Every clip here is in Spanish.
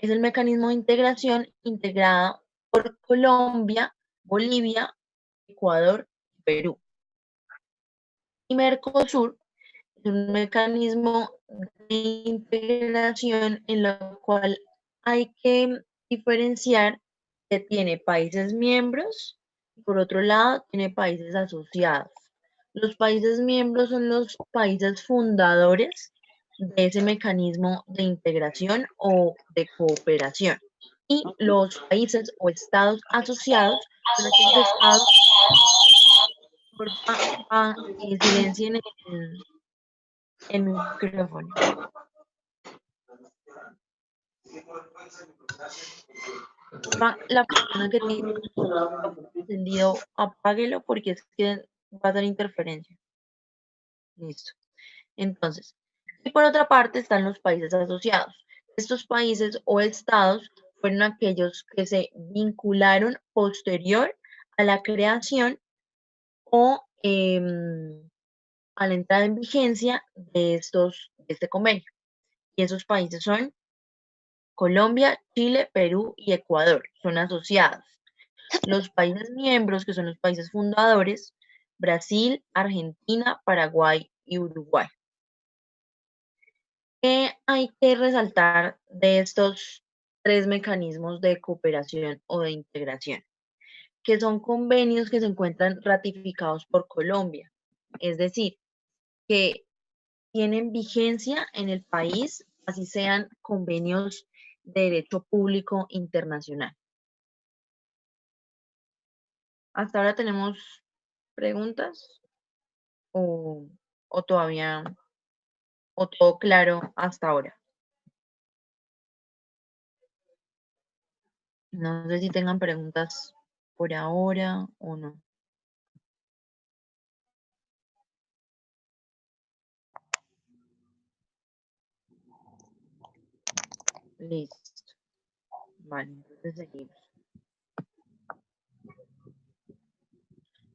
Es el mecanismo de integración integrado por Colombia, Bolivia, Ecuador y Perú. Y Mercosur es un mecanismo de integración en lo cual hay que diferenciar que tiene países miembros y por otro lado tiene países asociados. Los países miembros son los países fundadores de ese mecanismo de integración o de cooperación. Y los países o estados asociados son aquellos estados, porfa, silencien el micrófono. La persona que tiene encendido, apáguelo porque es que va a dar interferencia. Listo. Entonces, y por otra parte están los países asociados. Estos países o estados fueron aquellos que se vincularon posterior a la creación o a la entrada en vigencia de este convenio. Y esos países son Colombia, Chile, Perú y Ecuador. Son asociados. Los países miembros, que son los países fundadores, Brasil, Argentina, Paraguay y Uruguay. ¿Qué hay que resaltar de estos tres mecanismos de cooperación o de integración? Que son convenios que se encuentran ratificados por Colombia, es decir, que tienen vigencia en el país, así sean convenios de derecho público internacional. Hasta ahora tenemos preguntas o, o todavía, o todo claro hasta ahora. No sé si tengan preguntas por ahora o no. Listo. Vale, entonces seguimos.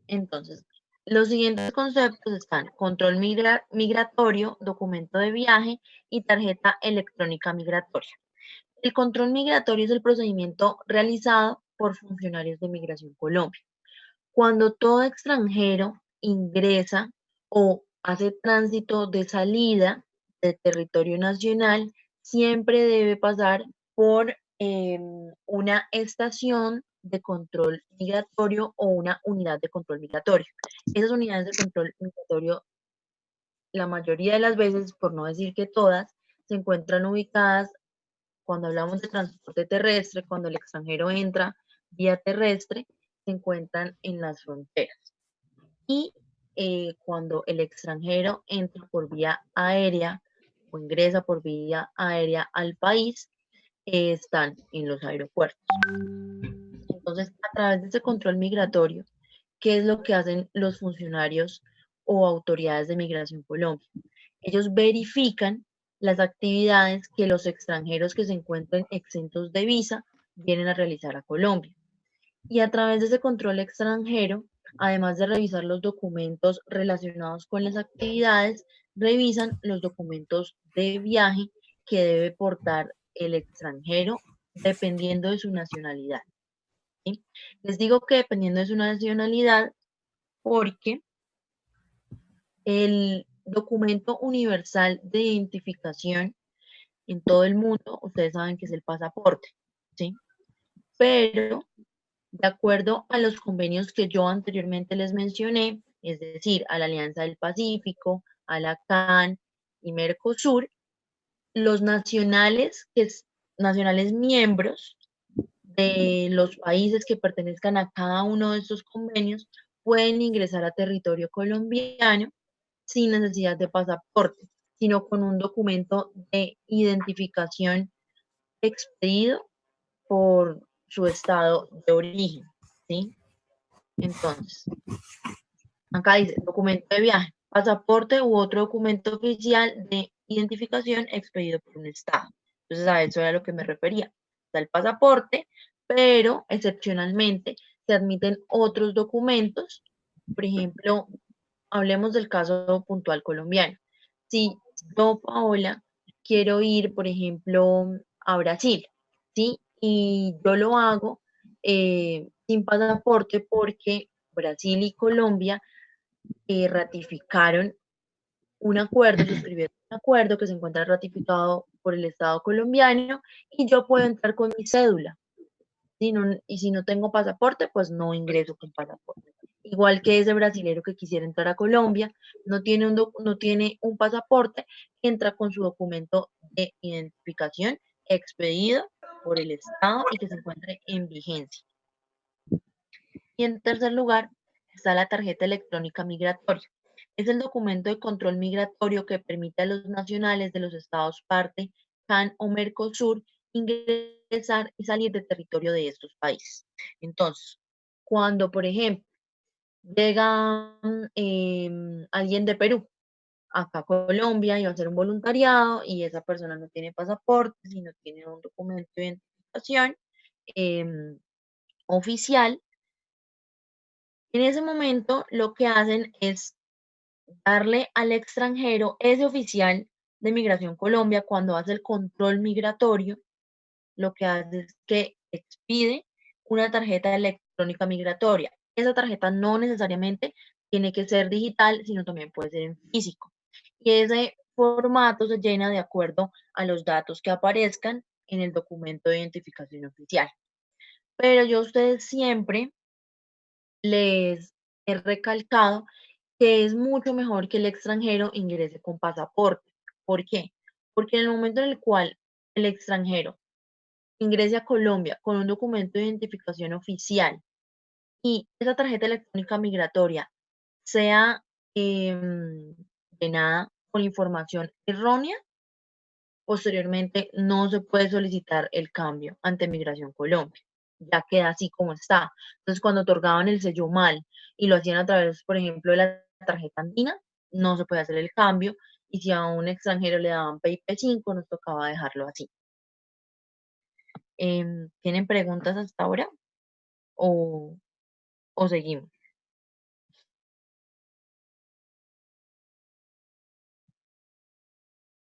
Entonces, los siguientes conceptos están control migratorio, documento de viaje y tarjeta electrónica migratoria. El control migratorio es el procedimiento realizado por funcionarios de Migración Colombia. Cuando todo extranjero ingresa o hace tránsito de salida de territorio nacional, siempre debe pasar por una estación de control migratorio o una unidad de control migratorio. Esas unidades de control migratorio, la mayoría de las veces, por no decir que todas, se encuentran ubicadas cuando hablamos de transporte terrestre, cuando el extranjero entra vía terrestre, se encuentran en las fronteras. Y cuando el extranjero entra por vía aérea o ingresa por vía aérea al país, están en los aeropuertos. Entonces, a través de ese control migratorio, ¿qué es lo que hacen los funcionarios o autoridades de Migración Colombia? Ellos verifican las actividades que los extranjeros que se encuentran exentos de visa vienen a realizar a Colombia. Y a través de ese control extranjero, además de revisar los documentos relacionados con las actividades, revisan los documentos de viaje que debe portar el extranjero dependiendo de su nacionalidad. ¿Sí? Les digo que dependiendo de su nacionalidad, porque el documento universal de identificación en todo el mundo, ustedes saben que es el pasaporte, ¿sí? Pero de acuerdo a los convenios que yo anteriormente les mencioné, es decir, a la Alianza del Pacífico, a la CAN y Mercosur, los nacionales miembros de los países que pertenezcan a cada uno de estos convenios pueden ingresar a territorio colombiano sin necesidad de pasaporte, sino con un documento de identificación expedido por su estado de origen, ¿sí? Entonces, acá dice documento de viaje, pasaporte u otro documento oficial de identificación expedido por un estado. Entonces, a eso era a lo que me refería. Está el pasaporte, pero excepcionalmente se admiten otros documentos. Por ejemplo, hablemos del caso puntual colombiano. Si yo, Paola, quiero ir, por ejemplo, a Brasil, ¿sí? Y yo lo hago sin pasaporte porque Brasil y Colombia ratificaron un acuerdo, suscribieron un acuerdo que se encuentra ratificado por el Estado colombiano y yo puedo entrar con mi cédula. Y si no tengo pasaporte, pues no ingreso con pasaporte. Igual que ese brasilero que quisiera entrar a Colombia, no tiene un pasaporte, entra con su documento de identificación expedido por el Estado y que se encuentre en vigencia. Y en tercer lugar está la tarjeta electrónica migratoria. Es el documento de control migratorio que permite a los nacionales de los estados parte, CAN o Mercosur ingresar y salir del territorio de estos países. Entonces, cuando, por ejemplo, llega alguien de Perú acá a Colombia y va a hacer un voluntariado y esa persona no tiene pasaporte, sino tiene un documento de identificación oficial, en ese momento lo que hacen es darle al extranjero, ese oficial de Migración Colombia, cuando hace el control migratorio, lo que hace es que expide una tarjeta electrónica migratoria. Esa tarjeta no necesariamente tiene que ser digital, sino también puede ser en físico. Y ese formato se llena de acuerdo a los datos que aparezcan en el documento de identificación oficial. Pero yo a ustedes siempre les he recalcado que es mucho mejor que el extranjero ingrese con pasaporte. ¿Por qué? Porque en el momento en el cual el extranjero ingrese a Colombia con un documento de identificación oficial y esa tarjeta electrónica migratoria sea llenada con información errónea, posteriormente no se puede solicitar el cambio ante Migración Colombia. Ya queda así como está. Entonces, cuando otorgaban el sello mal y lo hacían a través, por ejemplo, de la tarjeta andina, no se puede hacer el cambio. Y si a un extranjero le daban PIP5, nos tocaba dejarlo así. ¿Tienen preguntas hasta ahora o, o seguimos?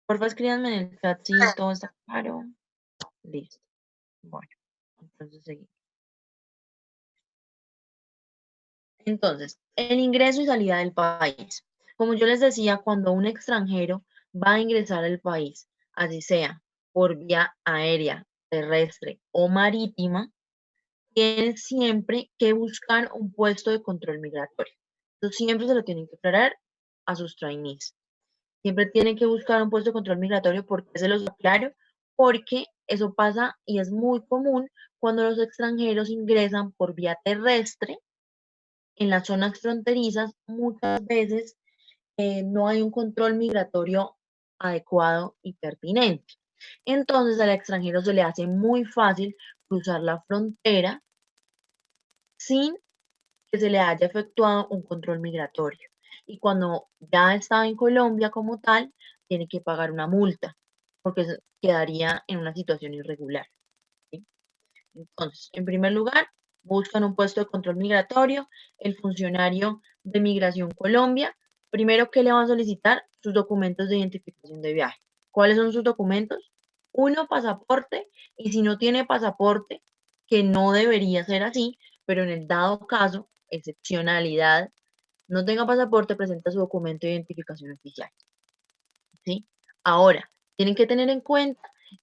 Porfa, escríbanme en el chat si todo está claro. Listo. Bueno, entonces seguimos. Entonces, el ingreso y salida del país. Como yo les decía, cuando un extranjero va a ingresar al país, así sea por vía aérea, terrestre o marítima, tiene siempre que buscar un puesto de control migratorio. Entonces, siempre se lo tienen que aclarar a sus trainees. Siempre tienen que buscar un puesto de control migratorio. ¿Porque se los aclaro? Porque eso pasa y es muy común cuando los extranjeros ingresan por vía terrestre en las zonas fronterizas. Muchas veces no hay un control migratorio adecuado y pertinente. Entonces al extranjero se le hace muy fácil cruzar la frontera sin que se le haya efectuado un control migratorio. Y cuando ya está en Colombia como tal, tiene que pagar una multa, porque quedaría en una situación irregular. ¿Sí? Entonces, en primer lugar, buscan un puesto de control migratorio. El funcionario de Migración Colombia, primero, ¿qué le va a solicitar? Sus documentos de identificación de viaje. ¿Cuáles son sus documentos? Uno, pasaporte, y si no tiene pasaporte, que no debería ser así, pero en el dado caso, excepcionalidad, no tenga pasaporte, presenta su documento de identificación oficial. ¿Sí? Ahora, tienen que tener en cuenta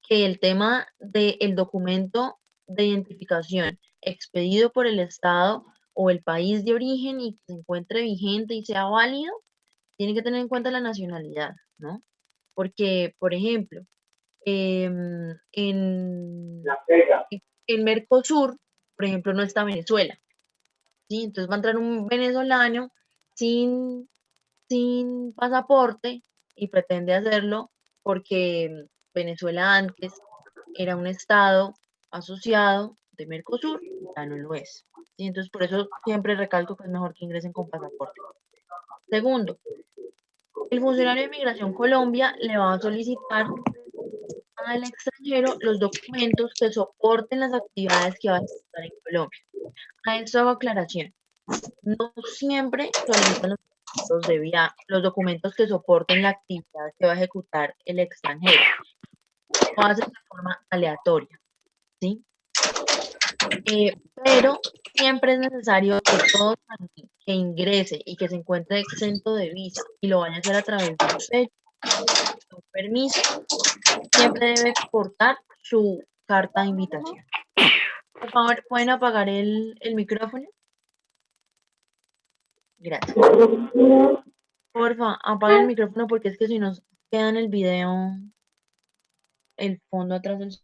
que el tema del documento de identificación expedido por el Estado o el país de origen y que se encuentre vigente y sea válido, tienen que tener en cuenta la nacionalidad, ¿no? Porque, por ejemplo, en Mercosur, por ejemplo, no está Venezuela, ¿sí? Entonces va a entrar un venezolano sin sin pasaporte y pretende hacerlo porque Venezuela antes era un estado asociado de Mercosur, ya no lo es. ¿Sí? Entonces, por eso siempre recalco que es mejor que ingresen con pasaporte. Segundo, el funcionario de Migración Colombia le va a solicitar al extranjero los documentos que soporten las actividades que va a ejecutar en Colombia. A esto hago aclaración. No siempre solicitan los documentos que soporten la actividad que va a ejecutar el extranjero. Lo hacen de forma aleatoria. ¿sí? Pero siempre es necesario que todo que ingrese y que se encuentre exento de visa y lo vaya a hacer a través de un sello, un permiso, siempre debe portar su carta de invitación. Por favor, ¿pueden apagar el micrófono? Gracias. Porfa, apaguen el micrófono porque es que si nos queda en el video el fondo atrás del...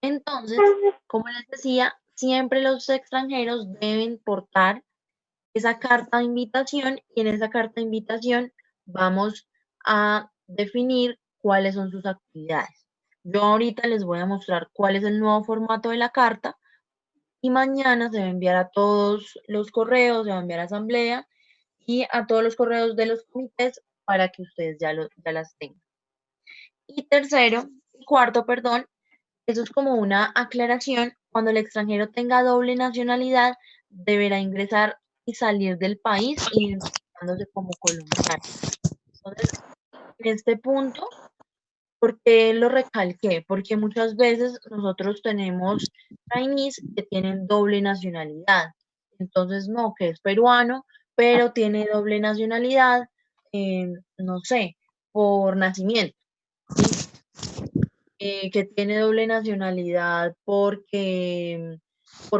Entonces, como les decía, siempre los extranjeros deben portar esa carta de invitación y en esa carta de invitación vamos a definir cuáles son sus actividades. Yo ahorita les voy a mostrar cuál es el nuevo formato de la carta y mañana se va a enviar a todos los correos, se va a enviar a asamblea y a todos los correos de los comités para que ustedes ya las tengan. Y cuarto, perdón, eso es como una aclaración. Cuando el extranjero tenga doble nacionalidad, deberá ingresar y salir del país identificándose como colombiano. Entonces, en este punto, ¿por qué lo recalqué? Porque muchas veces nosotros tenemos trainees que tienen doble nacionalidad. Entonces, no, que es peruano, pero tiene doble nacionalidad, no sé, por nacimiento, ¿sí? Que tiene doble nacionalidad por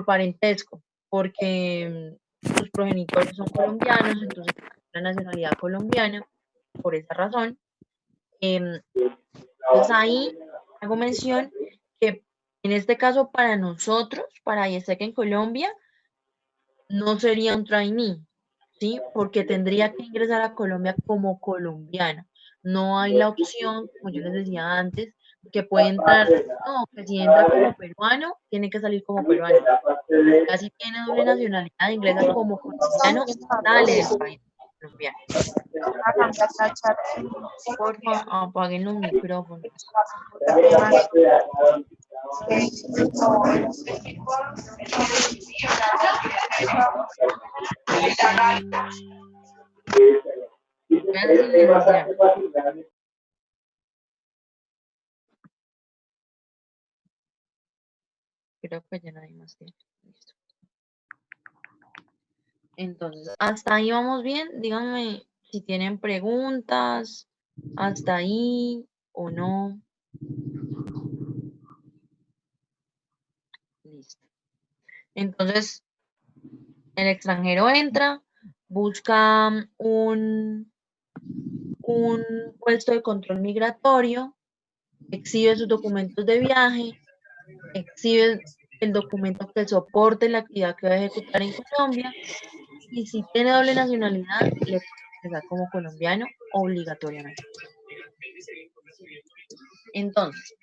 parentesco, porque sus progenitores son colombianos, entonces la nacionalidad colombiana, por esa razón. Entonces ahí hago mención que en este caso para nosotros, para IESEC en Colombia, no sería un trainee, ¿sí? Porque tendría que ingresar a Colombia como colombiana. No hay la opción, como yo les decía antes, que puede entrar, no, que si entra como peruano, tiene que salir como peruano. Ya si tiene doble nacionalidad, ingresa como colombiano, sale del país colombiano. Por favor, apaguen los micrófonos. Voy a silenciar. Creo que ya nadie más tiene. Listo. Entonces, hasta ahí vamos bien. Díganme si tienen preguntas, hasta ahí o no. Listo. Entonces, el extranjero entra, busca un puesto de control migratorio, exhibe sus documentos de viaje, exhibe el documento que soporte la actividad que va a ejecutar en Colombia y si tiene doble nacionalidad, le puede ingresar como colombiano obligatoriamente. Entonces,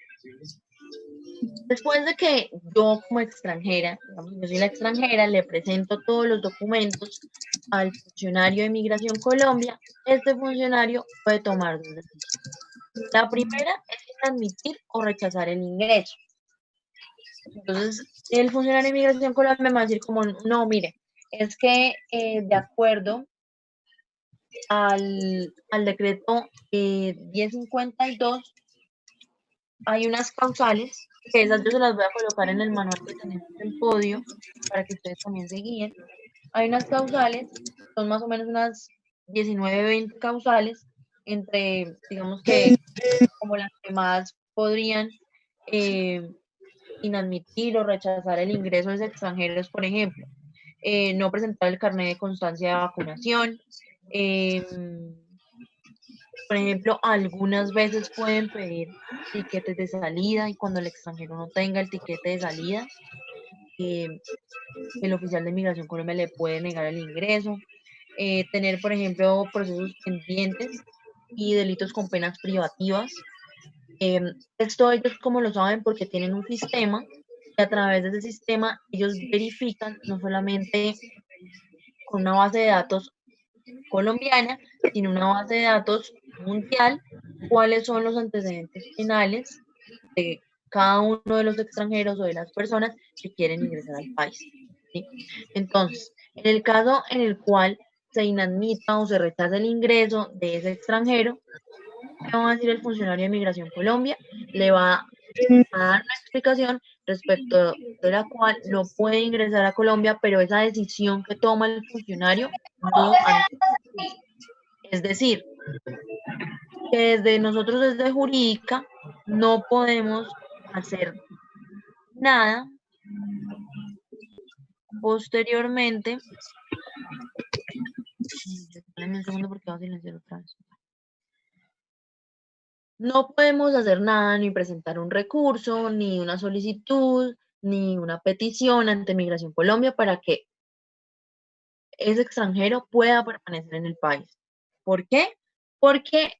después de que yo como extranjera, digamos, yo soy la extranjera, le presento todos los documentos al funcionario de Migración Colombia, este funcionario puede tomar dos decisiones. La primera es admitir o rechazar el ingreso. Entonces, el funcionario de Migración Colombia me va a decir como, no, mire, es que de acuerdo al decreto 1052, hay unas causales, que esas yo se las voy a colocar en el manual que tenemos en podio, para que ustedes también se guíen. Hay unas causales, son más o menos unas 19, 20 causales, entre, digamos que, como las que más podrían inadmitir o rechazar el ingreso de extranjeros, por ejemplo, no presentar el carnet de constancia de vacunación, por ejemplo, algunas veces pueden pedir tiquetes de salida y cuando el extranjero no tenga el tiquete de salida, el oficial de Migración Colombia le puede negar el ingreso. Tener, por ejemplo, procesos pendientes y delitos con penas privativas. Esto ellos como lo saben porque tienen un sistema y a través de ese sistema ellos verifican no solamente con una base de datos colombiana, sino una base de datos mundial, cuáles son los antecedentes penales de cada uno de los extranjeros o de las personas que quieren ingresar al país, ¿sí? Entonces, en el caso en el cual se inadmita o se rechaza el ingreso de ese extranjero, ¿qué va a decir el funcionario de Migración Colombia? Le va a dar una explicación respecto de la cual no puede ingresar a Colombia, pero esa decisión que toma el funcionario no ante justicia. Es decir, que desde nosotros, desde Jurídica, no podemos hacer nada posteriormente. Dame un segundo porque voy a silenciar otra vez. No podemos hacer nada, ni presentar un recurso, ni una solicitud, ni una petición ante Migración Colombia para que ese extranjero pueda permanecer en el país. ¿Por qué? Porque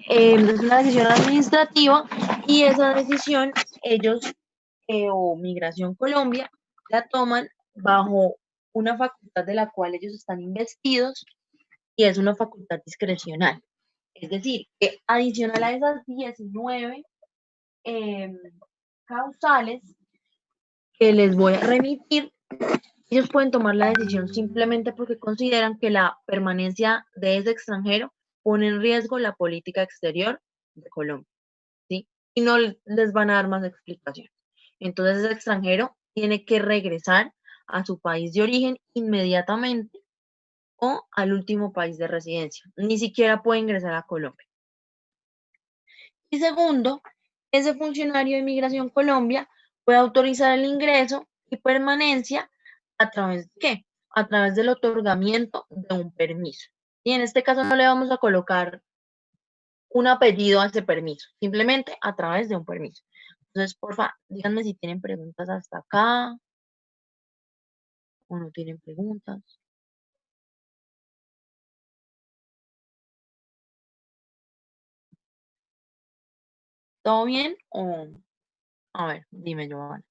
es una decisión administrativa y esa decisión ellos o Migración Colombia la toman bajo una facultad de la cual ellos están investidos y es una facultad discrecional. Es decir, que adicional a esas 19 causales que les voy a remitir, ellos pueden tomar la decisión simplemente porque consideran que la permanencia de ese extranjero pone en riesgo la política exterior de Colombia, ¿sí? Y no les van a dar más explicación. Entonces ese extranjero tiene que regresar a su país de origen inmediatamente o al último país de residencia. Ni siquiera puede ingresar a Colombia. Y segundo, ese funcionario de Migración Colombia puede autorizar el ingreso y permanencia a través de ¿qué? A través del otorgamiento de un permiso. Y en este caso no le vamos a colocar un apellido a ese permiso, simplemente a través de un permiso. Entonces, porfa, díganme si tienen preguntas hasta acá o no tienen preguntas. ¿Todo bien? O, a ver, dime, Joana.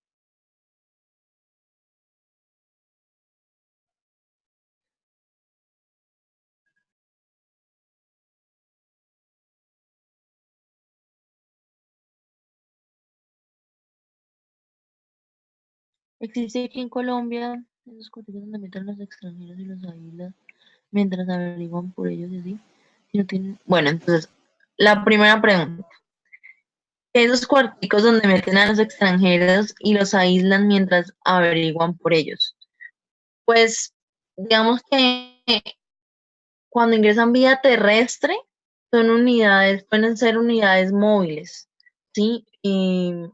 ¿Existe aquí en Colombia esos códigos donde meten los extranjeros y los aíslan mientras averiguan por ellos y así? Si no tienen... Bueno, entonces, la primera pregunta. Esos cuarticos donde meten a los extranjeros y los aíslan mientras averiguan por ellos. Pues, digamos que cuando ingresan vía terrestre, son unidades, pueden ser unidades móviles, ¿sí?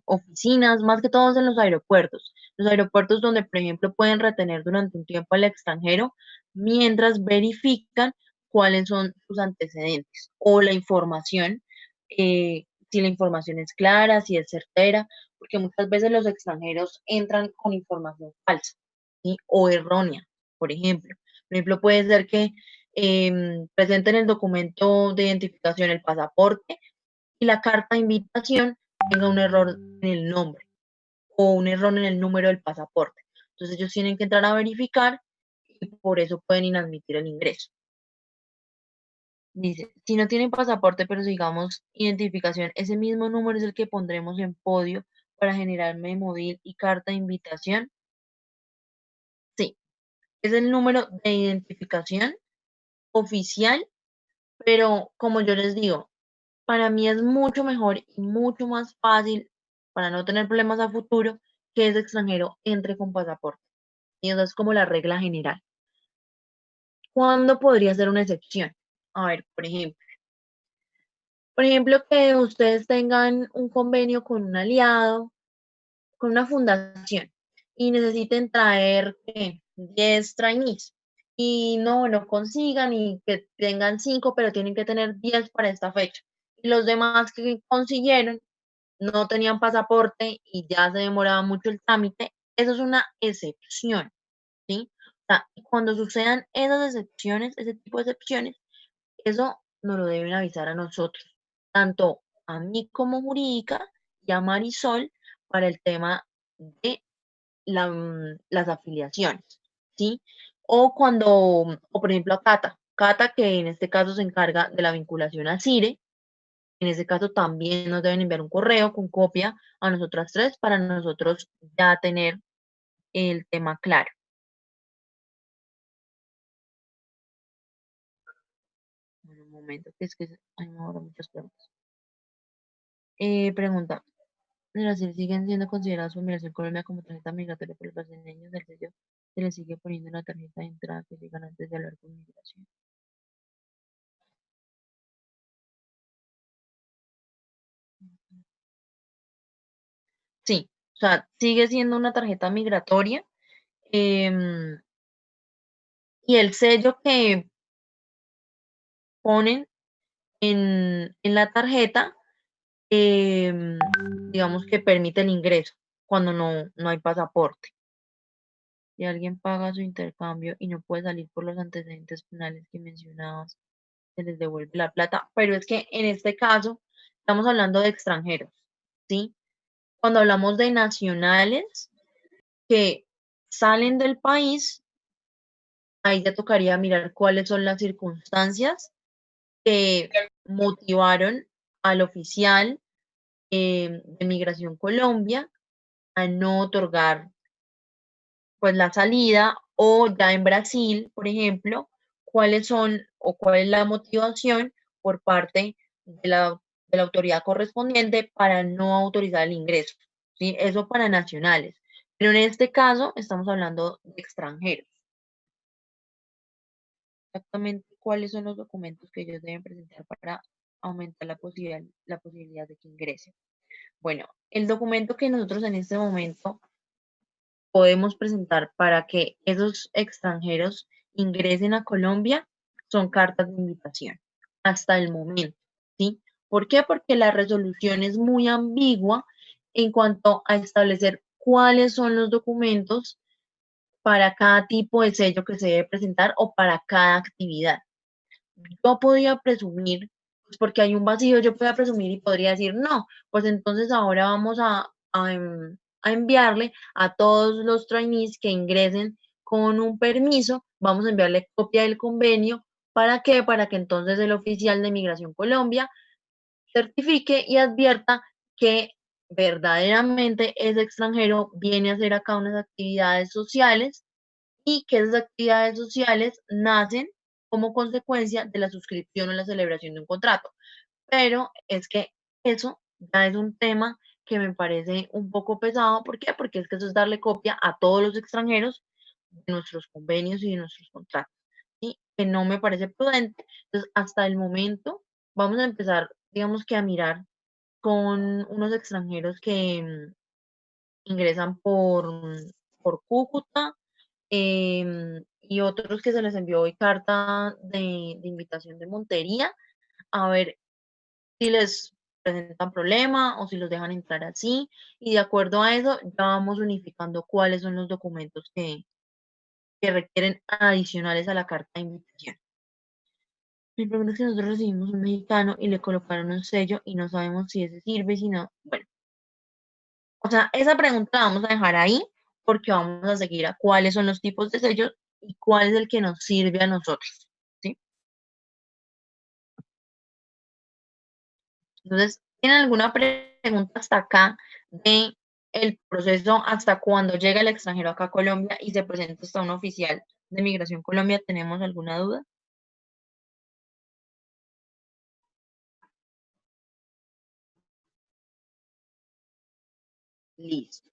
Oficinas, más que todos en los aeropuertos. Los aeropuertos donde, por ejemplo, pueden retener durante un tiempo al extranjero mientras verifican cuáles son sus antecedentes o la información, si la información es clara, si es certera, porque muchas veces los extranjeros entran con información falsa, ¿sí? O errónea, por ejemplo. Por ejemplo, puede ser que presenten el documento de identificación, el pasaporte, y la carta de invitación tenga un error en el nombre o un error en el número del pasaporte. Entonces ellos tienen que entrar a verificar y por eso pueden inadmitir el ingreso. Dice, si no tienen pasaporte, pero digamos identificación, ese mismo número es el que pondremos en podio para generar memodil y carta de invitación. Sí, es el número de identificación oficial, pero como yo les digo, para mí es mucho mejor y mucho más fácil para no tener problemas a futuro que ese extranjero entre con pasaporte. Y eso es como la regla general. ¿Cuándo podría ser una excepción? A ver, por ejemplo, que ustedes tengan un convenio con un aliado, con una fundación, y necesiten traer 10 trainees, y no consigan, y que tengan 5, pero tienen que tener 10 para esta fecha. Y los demás que consiguieron no tenían pasaporte y ya se demoraba mucho el trámite, eso es una excepción, ¿sí? O sea, cuando sucedan esas excepciones, ese tipo de excepciones, eso nos lo deben avisar a nosotros, tanto a mí como jurídica y a Marisol para el tema de las afiliaciones, ¿sí? O cuando, o por ejemplo a Cata, que en este caso se encarga de la vinculación a CIRE, en ese caso también nos deben enviar un correo con copia a nosotras tres para nosotros ya tener el tema claro. Un momento, que es que hay ahora muchas preguntas. Pregunta, ¿en Brasil siguen siendo considerados por Migración Colombia como tarjeta migratoria por los brasileños? Del sello se les sigue poniendo una tarjeta de entrada que llegan antes de hablar con migración. Sí, o sea, sigue siendo una tarjeta migratoria, em, y el sello que ponen en la tarjeta, em, digamos que permite el ingreso cuando no hay pasaporte. Si alguien paga su intercambio y no puede salir por los antecedentes penales que mencionabas, se les devuelve la plata. Pero es que en este caso estamos hablando de extranjeros, ¿sí? Cuando hablamos de nacionales que salen del país, ahí ya tocaría mirar cuáles son las circunstancias que motivaron al oficial de Migración Colombia a no otorgar pues la salida, o ya en Brasil, por ejemplo, cuáles son o cuál es la motivación por parte de la autoridad correspondiente para no autorizar el ingreso, ¿sí? Eso para nacionales. Pero en este caso estamos hablando de extranjeros. Exactamente cuáles son los documentos que ellos deben presentar para aumentar la posibilidad de que ingresen. Bueno, el documento que nosotros en este momento podemos presentar para que esos extranjeros ingresen a Colombia son cartas de invitación, hasta el momento, ¿sí? ¿Por qué? Porque la resolución es muy ambigua en cuanto a establecer cuáles son los documentos para cada tipo de sello que se debe presentar o para cada actividad. Yo podía presumir, pues porque hay un vacío, yo podía presumir y podría decir, no, pues entonces ahora vamos a enviarle a todos los trainees que ingresen con un permiso, vamos a enviarle copia del convenio. ¿Para qué? Para que entonces el oficial de Migración Colombia certifique y advierta que verdaderamente ese extranjero viene a hacer acá unas actividades sociales y que esas actividades sociales nacen como consecuencia de la suscripción o la celebración de un contrato. Pero es que eso ya es un tema que me parece un poco pesado. ¿Por qué? Porque es que eso es darle copia a todos los extranjeros de nuestros convenios y de nuestros contratos, ¿sí? Que no me parece prudente. Entonces, hasta el momento, vamos a empezar, digamos que a mirar con unos extranjeros que ingresan por Cúcuta, y otros que se les envió hoy carta de invitación de Montería, a ver si les presentan problema o si los dejan entrar así, y de acuerdo a eso ya vamos unificando cuáles son los documentos que requieren adicionales a la carta de invitación. Mi pregunta es que nosotros recibimos un mexicano y le colocaron un sello y no sabemos si ese sirve, si no. Bueno, o sea, esa pregunta la vamos a dejar ahí porque vamos a seguir a cuáles son los tipos de sellos y cuál es el que nos sirve a nosotros, ¿sí? Entonces, ¿tienen alguna pregunta hasta acá de el proceso hasta cuando llega el extranjero acá a Colombia y se presenta hasta un oficial de Migración Colombia? ¿Tenemos alguna duda? Listo.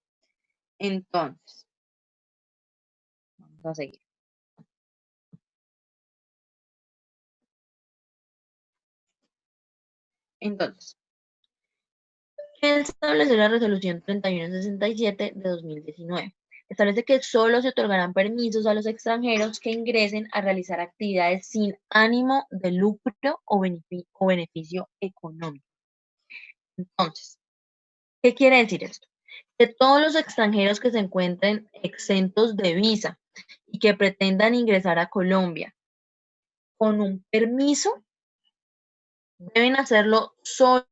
Entonces, vamos a seguir. Entonces, ¿qué estableció la resolución 3167 de 2019? Establece que solo se otorgarán permisos a los extranjeros que ingresen a realizar actividades sin ánimo de lucro o beneficio económico. Entonces, ¿qué quiere decir esto? Que todos los extranjeros que se encuentren exentos de visa y que pretendan ingresar a Colombia con un permiso deben hacerlo solo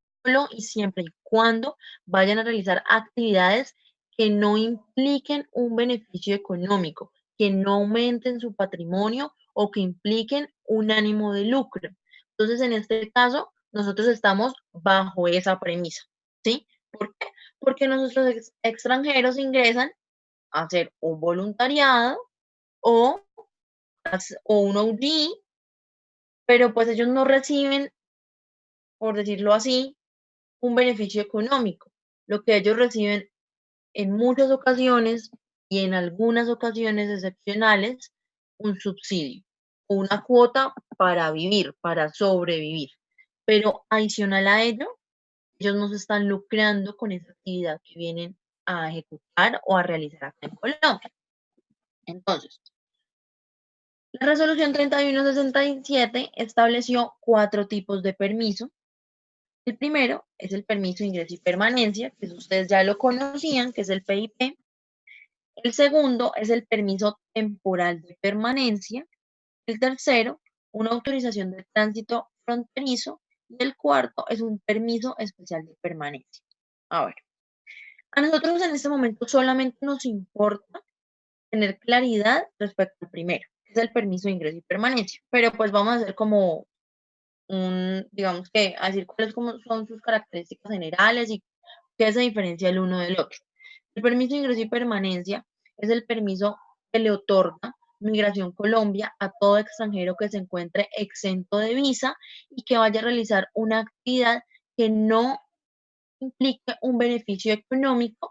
y siempre y cuando vayan a realizar actividades que no impliquen un beneficio económico, que no aumenten su patrimonio o que impliquen un ánimo de lucro. Entonces, en este caso, nosotros estamos bajo esa premisa, ¿sí? ¿Por qué? Porque nuestros extranjeros ingresan a hacer un voluntariado o, o un OG, pero pues ellos no reciben, por decirlo así, un beneficio económico. Lo que ellos reciben en muchas ocasiones y en algunas ocasiones excepcionales, un subsidio, una cuota para vivir, para sobrevivir. Pero adicional a ello, ellos no se están lucrando con esa actividad que vienen a ejecutar o a realizar acá en Colombia. Entonces, la resolución 3167 estableció 4 tipos de permiso. El primero es el permiso de ingreso y permanencia, que ustedes ya lo conocían, que es el PIP. El segundo es el permiso temporal de permanencia. El tercero, una autorización de tránsito fronterizo. Y el cuarto es un permiso especial de permanencia. A ver, a nosotros en este momento solamente nos importa tener claridad respecto al primero, que es el permiso de ingreso y permanencia. Pero pues vamos a hacer como digamos que, a decir cuáles son sus características generales y qué se diferencia el uno del otro. El permiso de ingreso y permanencia es el permiso que le otorga Migración Colombia a todo extranjero que se encuentre exento de visa y que vaya a realizar una actividad que no implique un beneficio económico,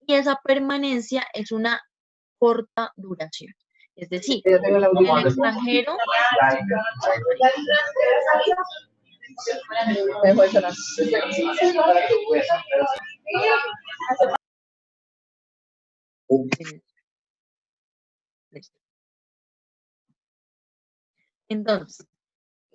y esa permanencia es una corta duración. Es decir, el extranjero, entonces,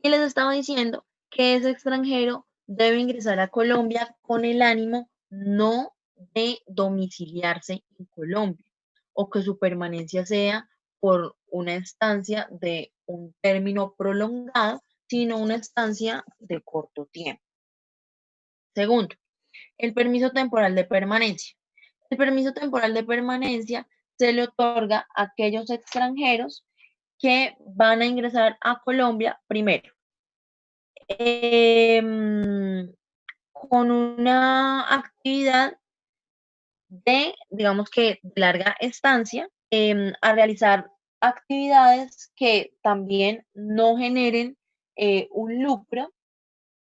y les estaba diciendo que ese extranjero debe ingresar a Colombia con el ánimo no de domiciliarse en Colombia o que su permanencia sea por una estancia de un término prolongado, sino una estancia de corto tiempo. Segundo, el permiso temporal de permanencia. El permiso temporal de permanencia se le otorga a aquellos extranjeros que van a ingresar a Colombia primero con una actividad de, digamos que, larga estancia, a realizar actividades que también no generen un lucro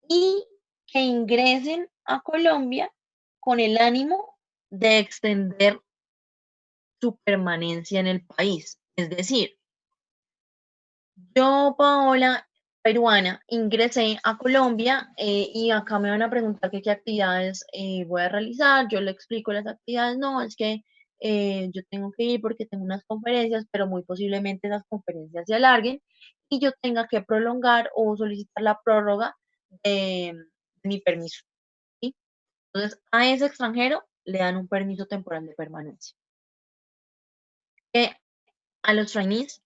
y que ingresen a Colombia con el ánimo de extender su permanencia en el país. Es decir, yo, Paola, peruana, ingresé a Colombia y acá me van a preguntar qué actividades voy a realizar. Yo le explico las actividades. No, es que yo tengo que ir porque tengo unas conferencias, pero muy posiblemente esas conferencias se alarguen y yo tenga que prolongar o solicitar la prórroga de mi permiso, ¿sí? Entonces, a ese extranjero le dan un permiso temporal de permanencia. A los trainees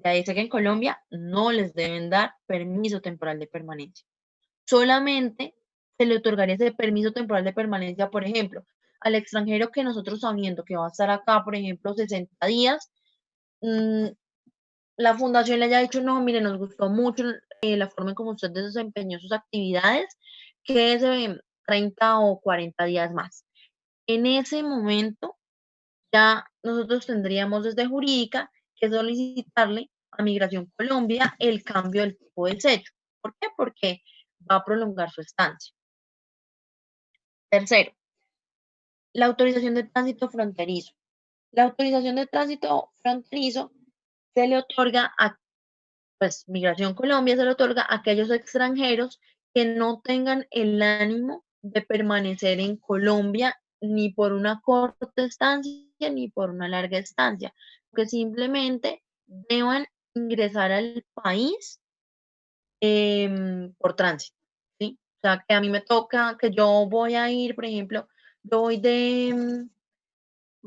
ya dice que en Colombia no les deben dar permiso temporal de permanencia. Solamente se le otorgaría ese permiso temporal de permanencia, por ejemplo, al extranjero que nosotros sabiendo que va a estar acá, por ejemplo, 60 días, la fundación le haya dicho, no, mire, nos gustó mucho la forma en cómo usted desempeñó sus actividades, que es 30 o 40 días más. En ese momento, ya nosotros tendríamos desde jurídica que solicitarle a Migración Colombia el cambio del tipo de sello. ¿Por qué? Porque va a prolongar su estancia. Tercero, la autorización de tránsito fronterizo. La autorización de tránsito fronterizo se le otorga a, pues, Migración Colombia se le otorga a aquellos extranjeros que no tengan el ánimo de permanecer en Colombia ni por una corta estancia ni por una larga estancia, que simplemente deban ingresar al país por tránsito, ¿sí? O sea, que a mí me toca, que yo voy a ir, por ejemplo, yo voy de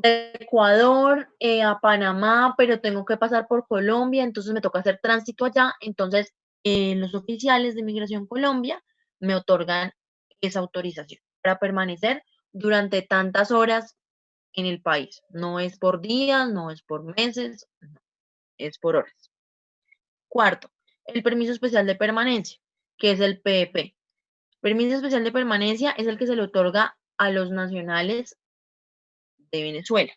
Ecuador a Panamá, pero tengo que pasar por Colombia, entonces me toca hacer tránsito allá, entonces los oficiales de Migración Colombia me otorgan esa autorización para permanecer durante tantas horas en el país. No es por días, no es por meses, no, es por horas. Cuarto, el permiso especial de permanencia, que es el PEP. Permiso especial de permanencia es el que se le otorga a los nacionales de Venezuela,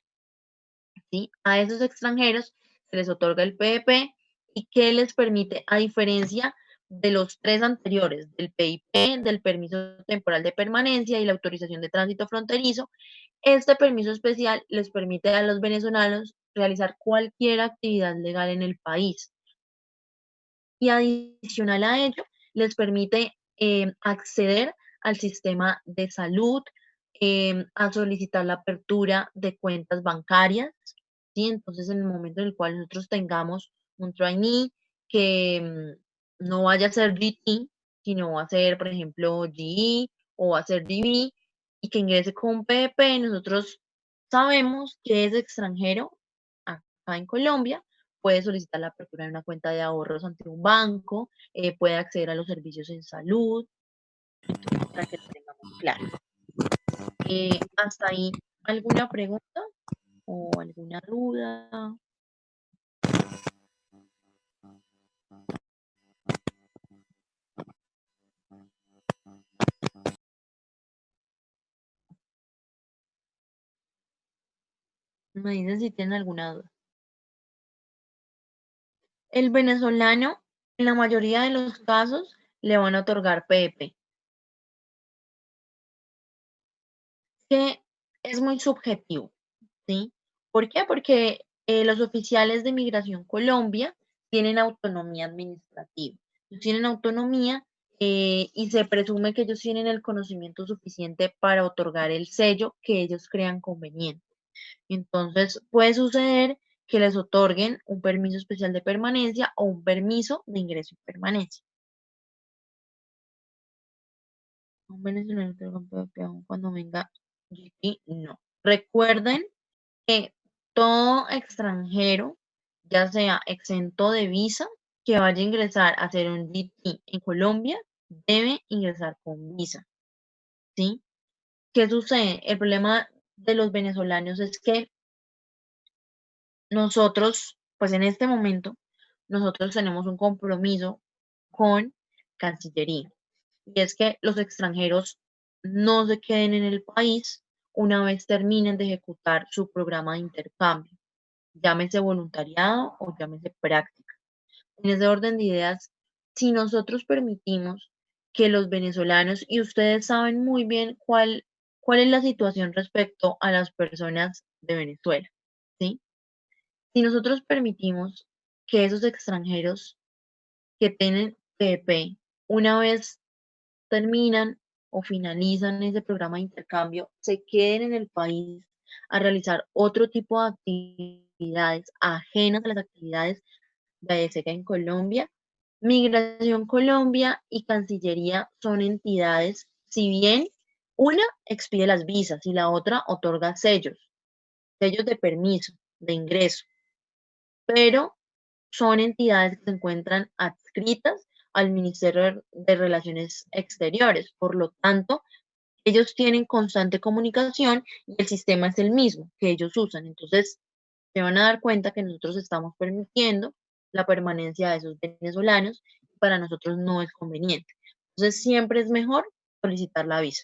¿sí? A esos extranjeros se les otorga el PEP y que les permite, a diferencia de los tres anteriores, del PIP, del permiso temporal de permanencia y la autorización de tránsito fronterizo, este permiso especial les permite a los venezolanos realizar cualquier actividad legal en el país. Y adicional a ello, les permite acceder al sistema de salud, a solicitar la apertura de cuentas bancarias, ¿sí? Entonces, en el momento en el cual nosotros tengamos un trainee que no vaya a ser GT, sino va a ser, por ejemplo, GE o va a ser DB, y que ingrese con PP, nosotros sabemos que es extranjero acá en Colombia, puede solicitar la apertura de una cuenta de ahorros ante un banco, puede acceder a los servicios en salud, para que lo tengamos claro. Hasta ahí, ¿alguna pregunta o alguna duda? Me dicen si tienen alguna duda. El venezolano, en la mayoría de los casos, le van a otorgar PP, que es muy subjetivo, ¿sí? ¿Por qué? Porque los oficiales de Migración Colombia tienen autonomía administrativa. Ellos tienen autonomía y se presume que ellos tienen el conocimiento suficiente para otorgar el sello que ellos crean conveniente. Entonces, puede suceder que les otorguen un permiso especial de permanencia o un permiso de ingreso y permanencia. Un venezolano que cuando venga GT, no. Recuerden que todo extranjero, ya sea exento de visa, que vaya a ingresar a hacer un GT en Colombia, debe ingresar con visa, ¿sí? ¿Qué sucede? El problema de los venezolanos es que nosotros, pues en este momento, nosotros tenemos un compromiso con Cancillería. Y es que los extranjeros no se queden en el país una vez terminen de ejecutar su programa de intercambio, llámese voluntariado o llámese práctica. En ese orden de ideas, si nosotros permitimos que los venezolanos, y ustedes saben muy bien cuál es la situación respecto a las personas de Venezuela, ¿sí? Si nosotros permitimos que esos extranjeros que tienen PP, una vez terminan o finalizan ese programa de intercambio, se queden en el país a realizar otro tipo de actividades ajenas a las actividades de AESECA en Colombia, Migración Colombia y Cancillería son entidades, si bien una expide las visas y la otra otorga sellos de permiso, de ingreso, pero son entidades que se encuentran adscritas al Ministerio de Relaciones Exteriores. Por lo tanto, ellos tienen constante comunicación y el sistema es el mismo que ellos usan. Entonces, se van a dar cuenta que nosotros estamos permitiendo la permanencia de esos venezolanos y para nosotros no es conveniente. Entonces, siempre es mejor solicitar la visa.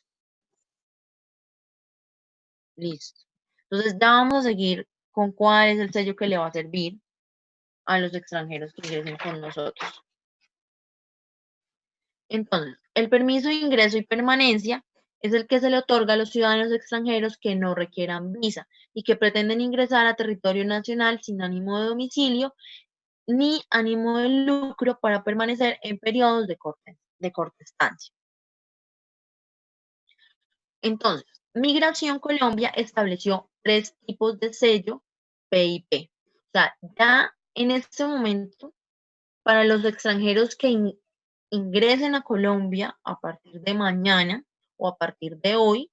Listo. Entonces, ya vamos a seguir con cuál es el sello que le va a servir a los extranjeros que ingresen con nosotros. Entonces, el permiso de ingreso y permanencia es el que se le otorga a los ciudadanos extranjeros que no requieran visa y que pretenden ingresar a territorio nacional sin ánimo de domicilio ni ánimo de lucro para permanecer en periodos de corta estancia. Entonces, Migración Colombia estableció tres tipos de sello PIP. O sea, ya en este momento, para los extranjeros que ingresen a Colombia a partir de mañana o a partir de hoy,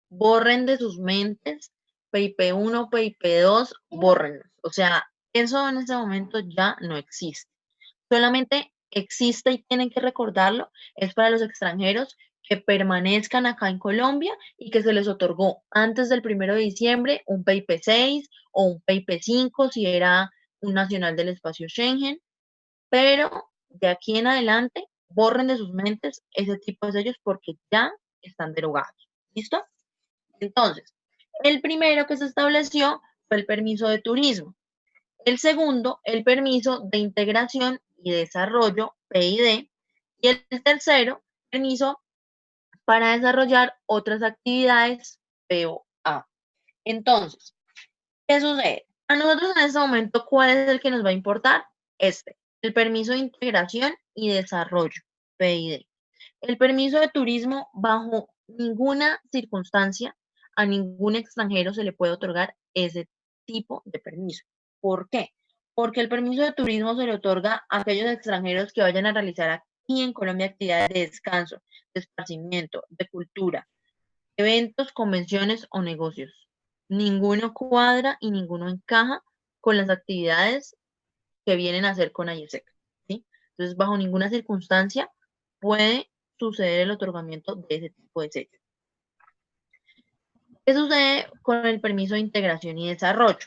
borren de sus mentes PIP 1, PIP 2, bórrenlos. O sea, eso en este momento ya no existe. Solamente existe y tienen que recordarlo, es para los extranjeros que permanezcan acá en Colombia y que se les otorgó antes del 1 de diciembre un PIP 6 o un PIP 5 si era un nacional del espacio Schengen, pero de aquí en adelante borren de sus mentes ese tipo de sellos porque ya están derogados. ¿Listo? Entonces, el primero que se estableció fue el permiso de turismo. El segundo, el permiso de integración y desarrollo, PID. Y el tercero, permiso para desarrollar otras actividades, POA. Entonces, ¿qué sucede? A nosotros en este momento, ¿cuál es el que nos va a importar? El permiso de integración y desarrollo, PID. El permiso de turismo, bajo ninguna circunstancia, a ningún extranjero se le puede otorgar ese tipo de permiso. ¿Por qué? Porque el permiso de turismo se le otorga a aquellos extranjeros que vayan a realizar aquí en Colombia actividades de descanso, de esparcimiento, de cultura, eventos, convenciones o negocios. Ninguno cuadra y ninguno encaja con las actividades que vienen a hacer con IESEC, ¿sí? Entonces, bajo ninguna circunstancia puede suceder el otorgamiento de ese tipo de sellos. ¿Qué sucede con el permiso de integración y desarrollo?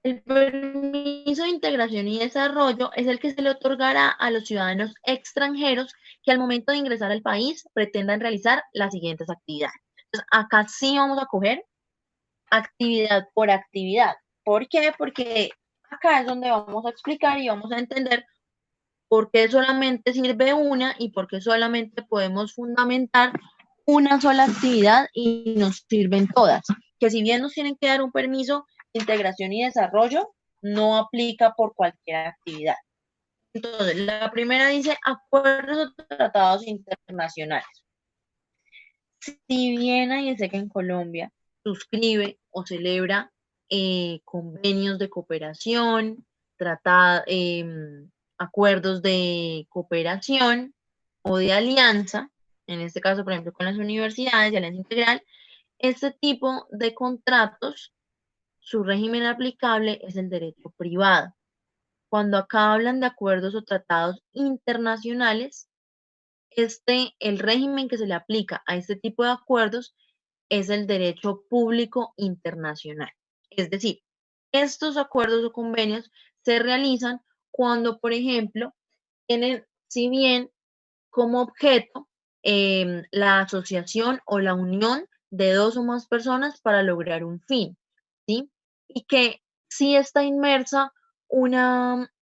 El permiso de integración y desarrollo es el que se le otorgará a los ciudadanos extranjeros que al momento de ingresar al país pretendan realizar las siguientes actividades. Entonces, acá sí vamos a coger actividad por actividad. ¿Por qué? Porque acá es donde vamos a explicar y vamos a entender por qué solamente sirve una y por qué solamente podemos fundamentar una sola actividad y nos sirven todas. Que si bien nos tienen que dar un permiso de integración y desarrollo, no aplica por cualquier actividad. Entonces, la primera dice acuerdos o tratados internacionales. Si bien IESEC en Colombia suscribe o celebra convenios de cooperación, acuerdos de cooperación o de alianza, en este caso, por ejemplo, con las universidades de alianza integral, este tipo de contratos, su régimen aplicable es el derecho privado. Cuando acá hablan de acuerdos o tratados internacionales, el régimen que se le aplica a este tipo de acuerdos es el derecho público internacional. Es decir, estos acuerdos o convenios se realizan cuando, por ejemplo, tienen, si bien como objeto la asociación o la unión de dos o más personas para lograr un fin, ¿sí? Y que sí está inmersa una,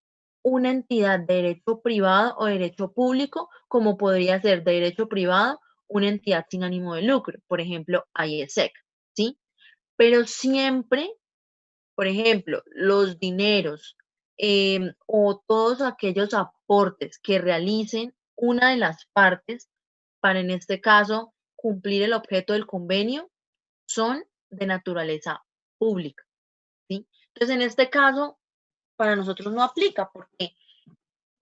una entidad de derecho privado o derecho público, como podría ser de derecho privado una entidad sin ánimo de lucro, por ejemplo, IESEC, ¿sí? Pero siempre, por ejemplo, los dineros o todos aquellos aportes que realicen una de las partes para, en este caso, cumplir el objeto del convenio, son de naturaleza pública, ¿sí? Entonces, en este caso, para nosotros no aplica porque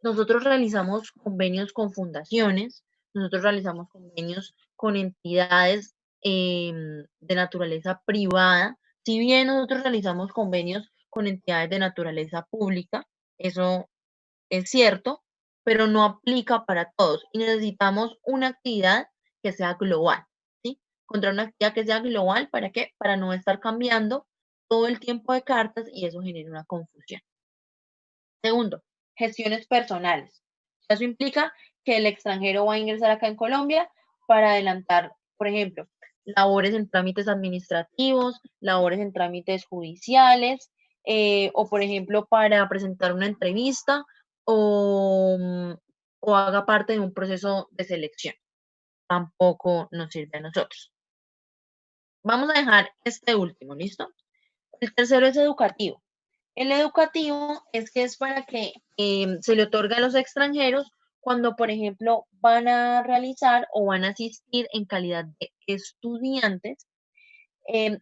nosotros realizamos convenios con fundaciones, nosotros realizamos convenios con entidades de naturaleza privada. Si bien nosotros realizamos convenios con entidades de naturaleza pública, eso es cierto, pero no aplica para todos y necesitamos una actividad que sea global, ¿sí? Encontrar una actividad que sea global, ¿para qué? Para no estar cambiando todo el tiempo de cartas y eso genera una confusión. Segundo, gestiones personales. Eso implica que el extranjero va a ingresar acá en Colombia para adelantar, por ejemplo, labores en trámites administrativos, labores en trámites judiciales, o por ejemplo, para presentar una entrevista o, o haga parte de un proceso de selección. Tampoco nos sirve a nosotros. Vamos a dejar este último, ¿listo? El tercero es educativo. El educativo es que es para que se le otorga a los extranjeros cuando, por ejemplo, van a realizar o van a asistir en calidad de estudiantes,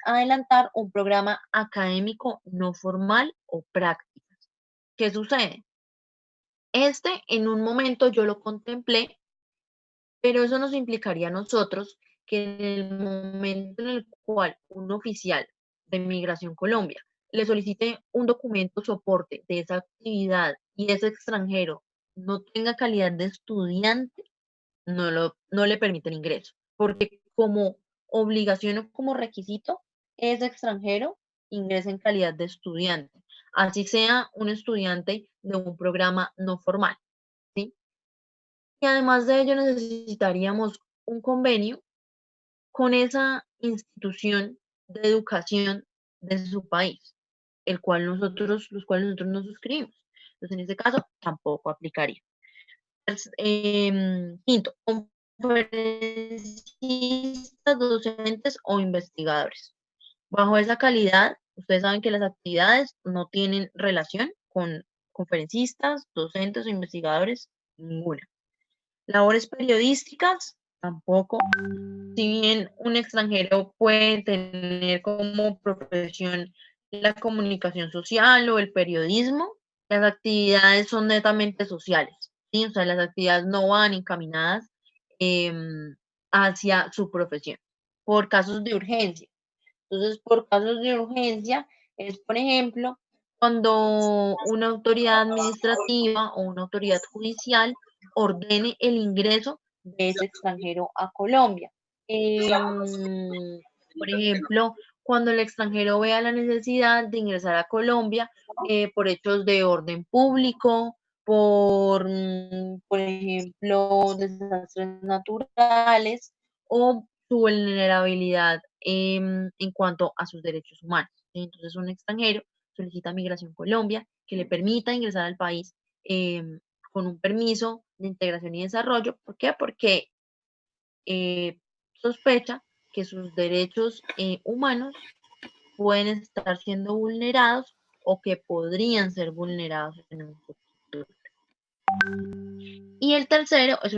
a adelantar un programa académico no formal o práctico. ¿Qué sucede? En un momento yo lo contemplé, pero eso nos implicaría a nosotros que en el momento en el cual un oficial de Migración Colombia le solicite un documento soporte de esa actividad y ese extranjero no tenga calidad de estudiante, no le permite el ingreso, porque como obligación o como requisito, ese extranjero ingresa en calidad de estudiante, así sea un estudiante de un programa no formal, ¿sí? Y además de ello necesitaríamos un convenio con esa institución de educación de su país. los cuales nosotros nos suscribimos. Entonces, en este caso, tampoco aplicaría. Quinto, conferencistas, docentes o investigadores. Bajo esa calidad, ustedes saben que las actividades no tienen relación con conferencistas, docentes o investigadores, ninguna. Labores periodísticas, tampoco. Si bien un extranjero puede tener como profesión la comunicación social o el periodismo, las actividades son netamente sociales, ¿sí? O sea, las actividades no van encaminadas hacia su profesión, por casos de urgencia. Entonces, por casos de urgencia, es, por ejemplo, cuando una autoridad administrativa o una autoridad judicial ordene el ingreso de ese extranjero a Colombia. Por ejemplo, cuando el extranjero vea la necesidad de ingresar a Colombia por hechos de orden público, por ejemplo, desastres naturales o su vulnerabilidad en cuanto a sus derechos humanos. Entonces, un extranjero solicita migración Colombia que le permita ingresar al país con un permiso de integración y desarrollo. ¿Por qué? Porque sospecha que sus derechos humanos pueden estar siendo vulnerados o que podrían ser vulnerados en un futuro. Y el tercero es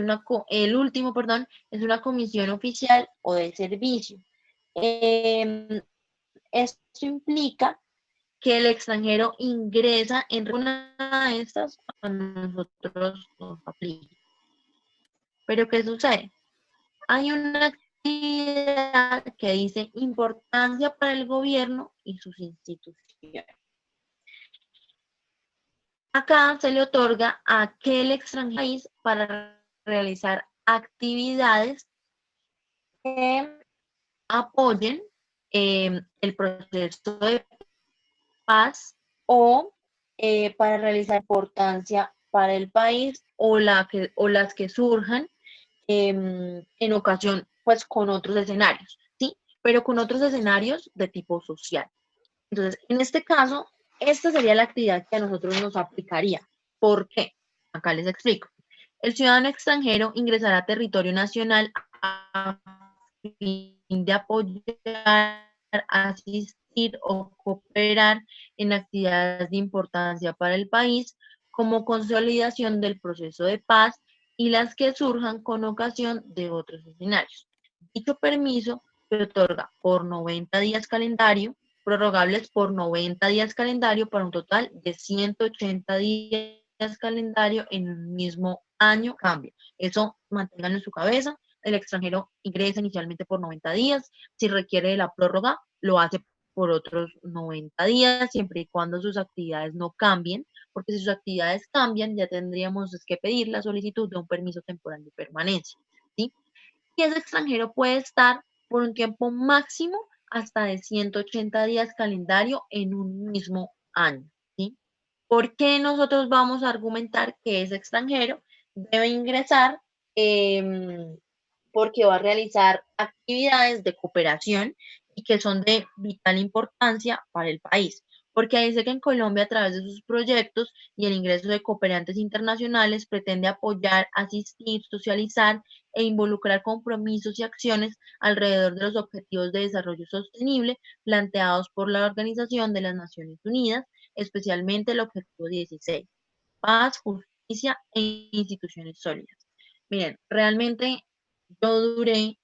el último, perdón, es una comisión oficial o de servicio. Esto implica que el extranjero ingresa en una de estas a nosotros nos aplica. Pero ¿qué sucede? Hay una actividad que dice importancia para el gobierno y sus instituciones. Acá se le otorga a aquel extranjero para realizar actividades que apoyen el proceso de paz o para realizar importancia para el país o las que surjan en ocasión pues con otros escenarios, ¿sí? Pero con otros escenarios de tipo social. Entonces, en este caso, esta sería la actividad que a nosotros nos aplicaría. ¿Por qué? Acá les explico. El ciudadano extranjero ingresará a territorio nacional a fin de apoyar, asistir o cooperar en actividades de importancia para el país como consolidación del proceso de paz y las que surjan con ocasión de otros escenarios. Dicho permiso se otorga por 90 días calendario, prorrogables por 90 días calendario para un total de 180 días calendario en un mismo año cambia. Eso manténganlo en su cabeza. El extranjero ingresa inicialmente por 90 días. Si requiere de la prórroga, lo hace por otros 90 días, siempre y cuando sus actividades no cambien, porque si sus actividades cambian, ya tendríamos que pedir la solicitud de un permiso temporal de permanencia, ¿sí? Y ese extranjero puede estar por un tiempo máximo hasta de 180 días calendario en un mismo año, ¿sí? ¿Por qué nosotros vamos a argumentar que ese extranjero debe ingresar? Porque va a realizar actividades de cooperación y que son de vital importancia para el país. Porque dice que en Colombia, a través de sus proyectos y el ingreso de cooperantes internacionales, pretende apoyar, asistir, socializar e involucrar compromisos y acciones alrededor de los objetivos de desarrollo sostenible planteados por la Organización de las Naciones Unidas, especialmente el objetivo 16, paz, justicia e instituciones sólidas. Miren, realmente yo duré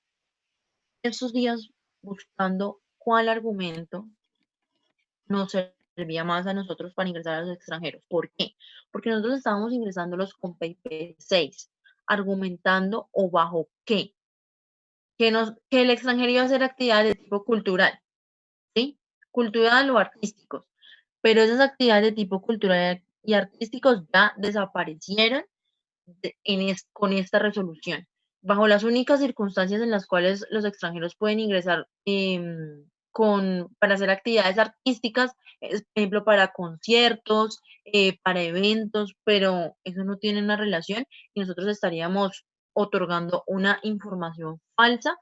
esos días buscando cuál argumento nos servía más a nosotros para ingresar a los extranjeros. ¿Por qué? Porque nosotros estábamos ingresándolos con PP6, argumentando o bajo qué, que el extranjero iba a hacer actividades de tipo cultural, ¿sí? Cultural o artísticos. Pero esas actividades de tipo cultural y artísticos ya desaparecieron con esta resolución. Bajo las únicas circunstancias en las cuales los extranjeros pueden ingresar para hacer actividades artísticas, por ejemplo, para conciertos, para eventos, pero eso no tiene una relación y nosotros estaríamos otorgando una información falsa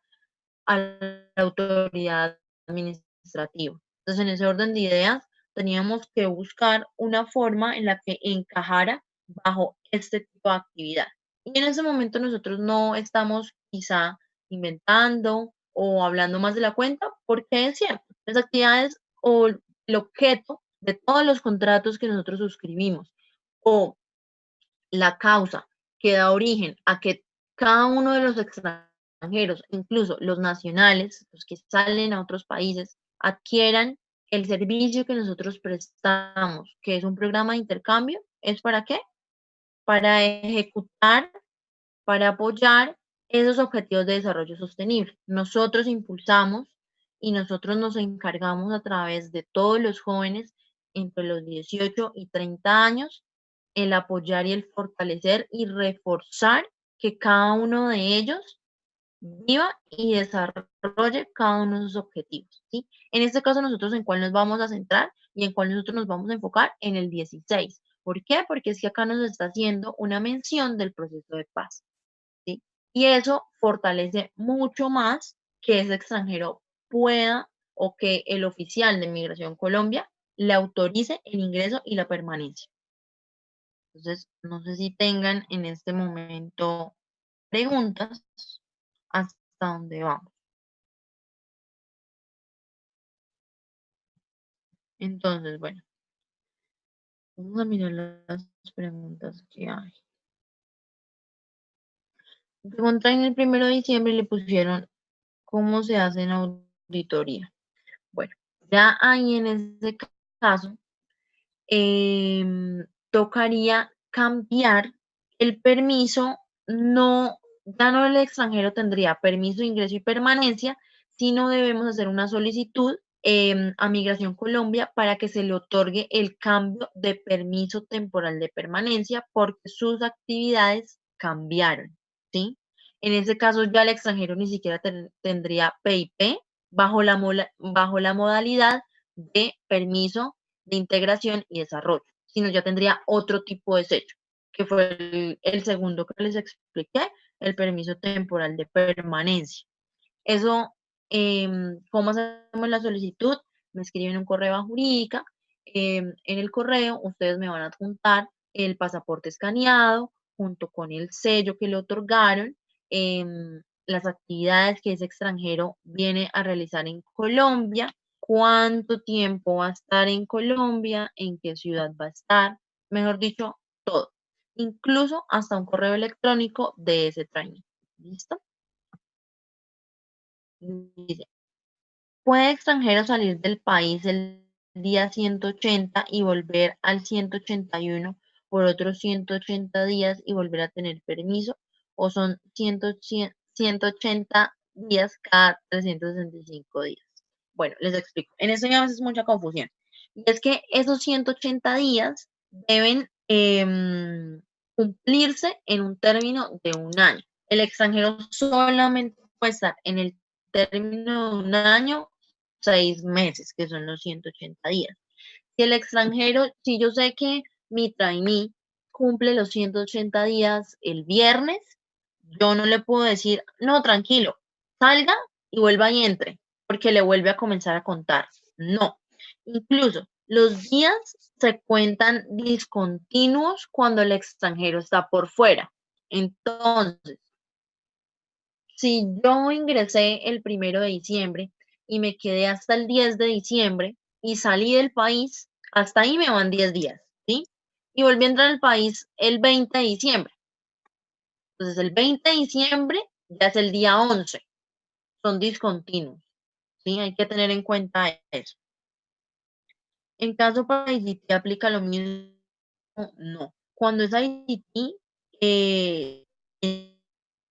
a la autoridad administrativa. Entonces, en ese orden de ideas, teníamos que buscar una forma en la que encajara bajo este tipo de actividad. Y en ese momento nosotros no estamos quizá inventando o hablando más de la cuenta, porque es cierto, las actividades o el objeto de todos los contratos que nosotros suscribimos o la causa que da origen a que cada uno de los extranjeros, incluso los nacionales, los que salen a otros países, adquieran el servicio que nosotros prestamos, que es un programa de intercambio, ¿es para qué? Para ejecutar, para apoyar esos objetivos de desarrollo sostenible. Nosotros impulsamos y nosotros nos encargamos a través de todos los jóvenes entre los 18 y 30 años el apoyar y el fortalecer y reforzar que cada uno de ellos viva y desarrolle cada uno de sus objetivos, ¿sí? En este caso, nosotros en cuál nos vamos a centrar y en cuál nosotros nos vamos a enfocar en el 16. ¿Por qué? Porque es que acá nos está haciendo una mención del proceso de paz, ¿sí? Y eso fortalece mucho más que ese extranjero pueda o que el oficial de Migración Colombia le autorice el ingreso y la permanencia. Entonces, no sé si tengan en este momento preguntas hasta dónde vamos. Entonces, bueno, vamos a mirar las preguntas que hay. Pregunta en el 1 de diciembre y le pusieron cómo se hace en auditoría. Bueno, ya ahí en ese caso, tocaría cambiar el permiso, no, ya no el extranjero tendría permiso de ingreso y permanencia, sino debemos hacer una solicitud a Migración Colombia para que se le otorgue el cambio de permiso temporal de permanencia porque sus actividades cambiaron, ¿sí? En ese caso ya el extranjero ni siquiera tendría PIP bajo la modalidad de permiso de integración y desarrollo, sino ya tendría otro tipo de sello, que fue el segundo que les expliqué, el permiso temporal de permanencia. Eso, ¿cómo hacemos la solicitud? Me escriben un correo a Jurídica. En el correo ustedes me van a adjuntar el pasaporte escaneado junto con el sello que le otorgaron, las actividades que ese extranjero viene a realizar en Colombia, cuánto tiempo va a estar en Colombia, en qué ciudad va a estar, mejor dicho, todo, incluso hasta un correo electrónico de ese training. ¿Listo? Dice, ¿puede extranjero salir del país el día 180 y volver al 181 por otros 180 días y volver a tener permiso? ¿O son 180 días cada 365 días? Bueno, les explico. En eso ya a veces mucha confusión. Y es que esos 180 días deben cumplirse en un término de un año. El extranjero solamente puede estar en el término de un año, 6 meses, que son los 180 días. Si el extranjero, si yo sé que mi trainee cumple los 180 días el viernes, yo no le puedo decir, no, tranquilo, salga y vuelva y entre, porque le vuelve a comenzar a contar. No. Incluso los días se cuentan discontinuos cuando el extranjero está por fuera. Entonces, si yo ingresé el 1 de diciembre y me quedé hasta el 10 de diciembre y salí del país, hasta ahí me van 10 días, ¿sí? Y volví a entrar al país el 20 de diciembre. Entonces, el 20 de diciembre ya es el día 11. Son discontinuos, ¿sí? Hay que tener en cuenta eso. En caso para ICT aplica lo mismo, no. Cuando es ICT, eh,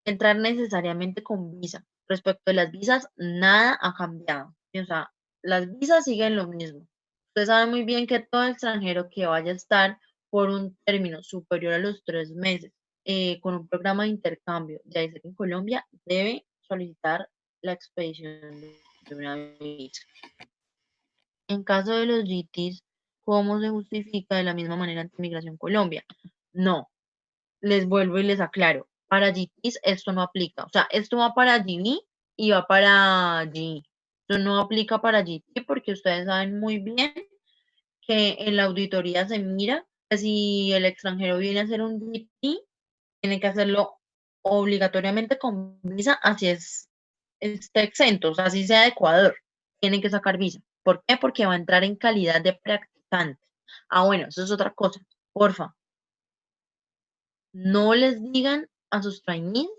entrar necesariamente con visa. Respecto de las visas, nada ha cambiado. O sea, las visas siguen lo mismo. Usted sabe muy bien que todo extranjero que vaya a estar por un término superior a los 3 meses con un programa de intercambio de ICET en Colombia debe solicitar la expedición de una visa. En caso de los GTs, ¿cómo se justifica de la misma manera ante Migración Colombia? No, les vuelvo y les aclaro, para GTs esto no aplica. O sea, esto va para GB y va para G. Esto no aplica para GT porque ustedes saben muy bien que en la auditoría se mira que si el extranjero viene a hacer un DT, tiene que hacerlo obligatoriamente con visa, así esté exento, o sea, así sea de Ecuador, tienen que sacar visa. ¿Por qué? Porque va a entrar en calidad de practicante. Ah, bueno, eso es otra cosa. Porfa, no les digan a sus trainees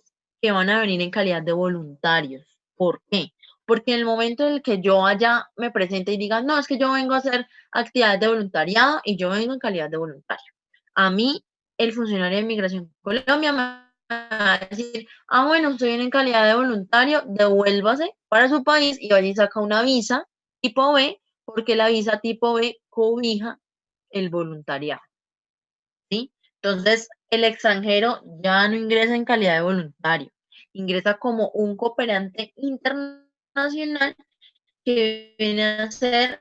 que van a venir en calidad de voluntarios. ¿Por qué? Porque en el momento en el que yo allá me presente y diga, no, es que yo vengo a hacer actividades de voluntariado y yo vengo en calidad de voluntario. A mí, el funcionario de Migración Colombia me va a decir, ah, bueno, usted viene en calidad de voluntario, devuélvase para su país y vaya y saca una visa tipo B, porque la visa tipo B cobija el voluntariado. ¿Sí? Entonces, el extranjero ya no ingresa en calidad de voluntario, ingresa como un cooperante internacional que viene a hacer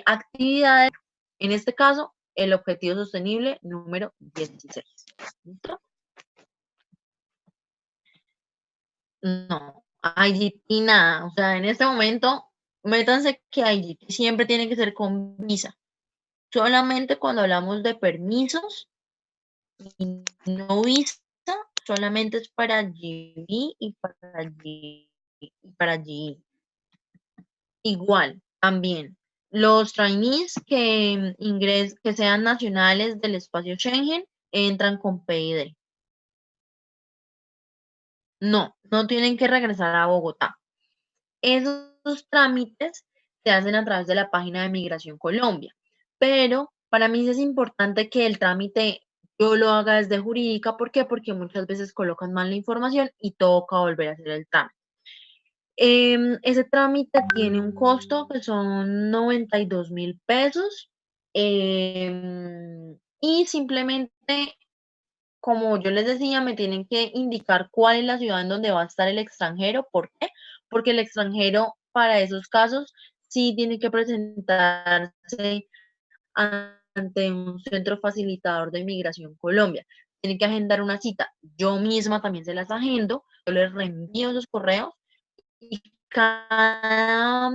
actividades, en este caso, el objetivo sostenible número 16. ¿Listo? No, IGT nada, o sea, en este momento, métanse que IGT siempre tiene que ser con visa. Solamente cuando hablamos de permisos y no visa, solamente es para GB y para GE. Igual, también, los trainees que sean nacionales del espacio Schengen entran con PID. No, no tienen que regresar a Bogotá. Esos trámites se hacen a través de la página de Migración Colombia, pero para mí es importante que el trámite yo lo haga desde jurídica. ¿Por qué? Porque muchas veces colocan mal la información y toca volver a hacer el trámite. Ese trámite tiene un costo que son 92.000 pesos, y simplemente, como yo les decía, me tienen que indicar cuál es la ciudad en donde va a estar el extranjero. ¿Por qué? Porque el extranjero para esos casos sí tiene que presentarse ante un centro facilitador de Migración Colombia. Tiene que agendar una cita. Yo misma también se las agendo, yo les reenvío esos correos y cada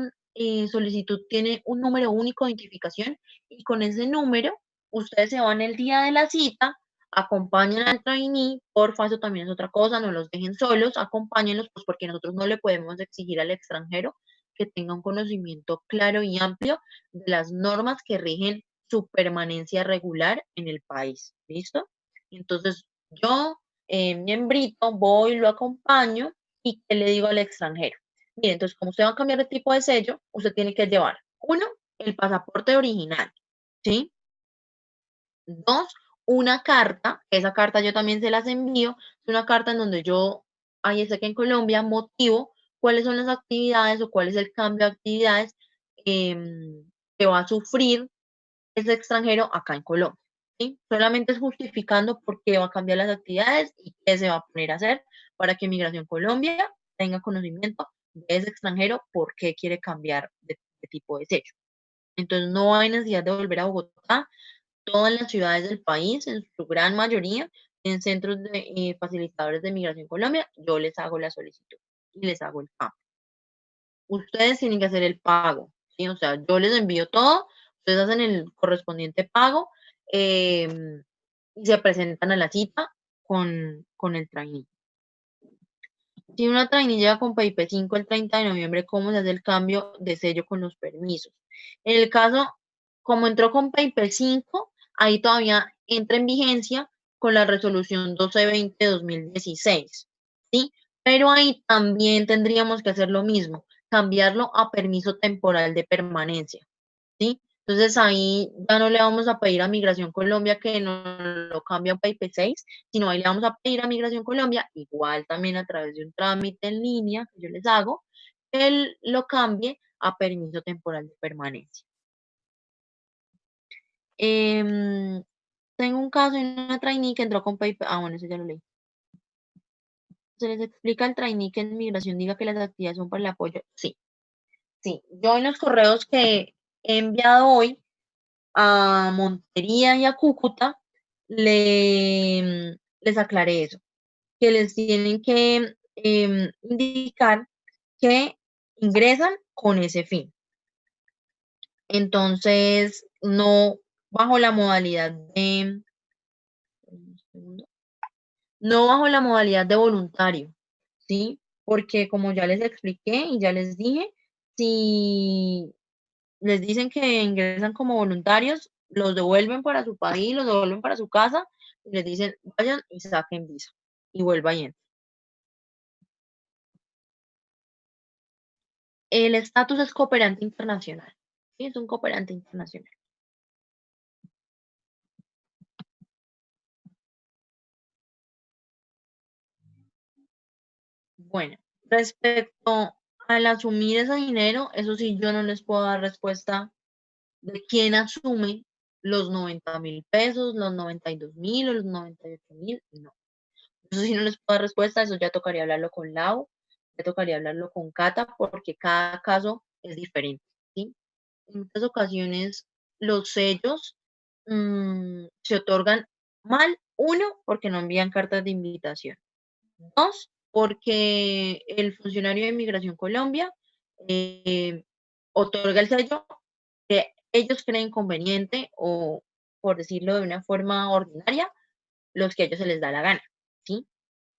solicitud tiene un número único de identificación y con ese número ustedes se van el día de la cita, acompañan al trainee, porfa, eso también es otra cosa, no los dejen solos, acompáñenlos, pues porque nosotros no le podemos exigir al extranjero que tenga un conocimiento claro y amplio de las normas que rigen su permanencia regular en el país. ¿Listo? Entonces, yo, miembrito, voy, lo acompaño y ¿qué le digo al extranjero? Mire, entonces, como usted va a cambiar de tipo de sello, usted tiene que llevar, uno, el pasaporte original, ¿sí? Dos, una carta, esa carta yo también se las envío, es una carta en donde yo, ahí sé que en Colombia, motivo cuáles son las actividades o cuál es el cambio de actividades que va a sufrir ese extranjero acá en Colombia, ¿sí? Solamente es justificando por qué va a cambiar las actividades y qué se va a poner a hacer para que Migración Colombia tenga conocimiento de ese extranjero por qué quiere cambiar de tipo de sello. Entonces, no hay necesidad de volver a Bogotá. Todas las ciudades del país, en su gran mayoría, en centros de facilitadores de Migración Colombia, yo les hago la solicitud y les hago el cambio. Ustedes tienen que hacer el pago, ¿sí? O sea, yo les envío todo, ustedes hacen el correspondiente pago, y se presentan a la cita con el trainee. Si una trainee llega con PIP 5 el 30 de noviembre, ¿cómo se hace el cambio de sello con los permisos? En el caso, como entró con PIP 5, ahí todavía entra en vigencia con la resolución 1220/2016, ¿sí? Pero ahí también tendríamos que hacer lo mismo, cambiarlo a permiso temporal de permanencia, ¿sí? Entonces ahí ya no le vamos a pedir a Migración Colombia que nos lo cambie a un IP6, sino ahí le vamos a pedir a Migración Colombia, igual también a través de un trámite en línea que yo les hago, que él lo cambie a permiso temporal de permanencia. Em, Tengo un caso en una trainee que entró con PayPal. Ah, bueno, eso ya lo leí. ¿Se les explica al trainee que en migración diga que las actividades son para el apoyo? Sí, sí. Yo en los correos que he enviado hoy a Montería y a Cúcuta, les aclaré eso, que les tienen que indicar que ingresan con ese fin. Entonces, no bajo la modalidad de, un segundo, no bajo la modalidad de voluntario, ¿sí? Porque como ya les expliqué y ya les dije, si les dicen que ingresan como voluntarios, los devuelven para su país, los devuelven para su casa y les dicen, vayan y saquen visa y vuelva y entre. El estatus es cooperante internacional, ¿sí? Es un cooperante internacional. Bueno, respecto al asumir ese dinero, eso sí, yo no les puedo dar respuesta de quién asume los 90.000 pesos, los 92.000 o los 98.000, no. Eso sí no les puedo dar respuesta, eso ya tocaría hablarlo con Lau, ya tocaría hablarlo con Cata, porque cada caso es diferente, ¿sí? En muchas ocasiones los sellos se otorgan mal, uno, porque no envían cartas de invitación. Dos, porque el funcionario de Migración Colombia eh, otorga el sello que ellos creen conveniente o, por decirlo de una forma ordinaria, los que a ellos se les da la gana, ¿sí?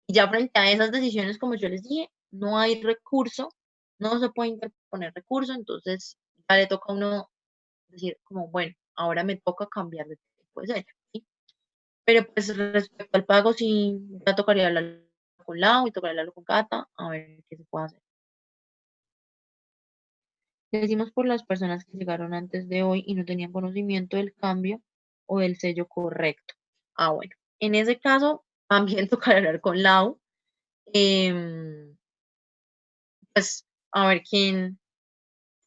Y ya frente a esas decisiones, como yo les dije, no hay recurso, no se puede interponer recurso, entonces ya le toca a uno decir como, bueno, ahora me toca cambiar de tipo de sello, ¿sí? Pero pues respecto al pago, sí, ya tocaría hablarlo con Lau y tocaría hablarlo con Cata, a ver qué se puede hacer. Le decimos por las personas que llegaron antes de hoy y no tenían conocimiento del cambio o del sello correcto. Ah, bueno, en ese caso también tocará hablar con Lau, em, pues a ver quién,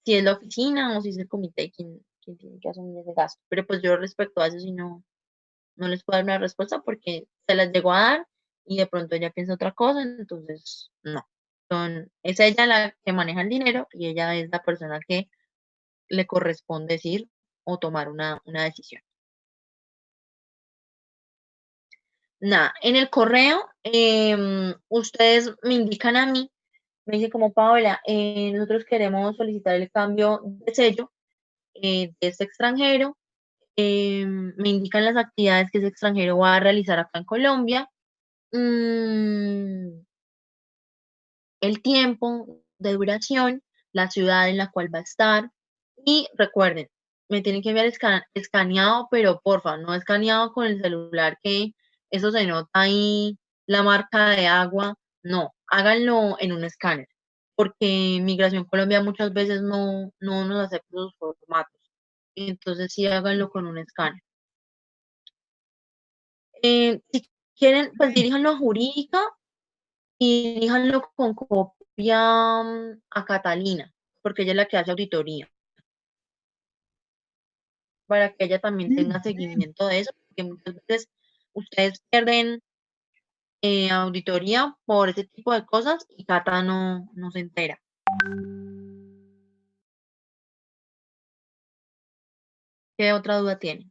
si es la oficina o si es el comité quien tiene que asumir ese gasto. Pero pues yo respecto a eso, si no, no les puedo dar una respuesta porque se las llegó a dar y de pronto ella piensa otra cosa, entonces no. Es ella la que maneja el dinero y ella es la persona que le corresponde decir o tomar una decisión. Nada, en el correo ustedes me indican a mí, me dicen como Paola, nosotros queremos solicitar el cambio de sello de este extranjero, me indican las actividades que ese extranjero va a realizar acá en Colombia, mm, el tiempo de duración, la ciudad en la cual va a estar y recuerden, me tienen que enviar escaneado, pero porfa, no escaneado con el celular que eso se nota ahí, la marca de agua, no, háganlo en un escáner, porque Migración Colombia muchas veces no nos acepta esos formatos, entonces sí háganlo con un escáner. Si quieren, pues diríjanlo a Jurídica y díganlo con copia a Catalina, porque ella es la que hace auditoría, para que ella también tenga seguimiento de eso, porque muchas veces ustedes pierden auditoría por ese tipo de cosas y Cata no se entera. ¿Qué otra duda tiene?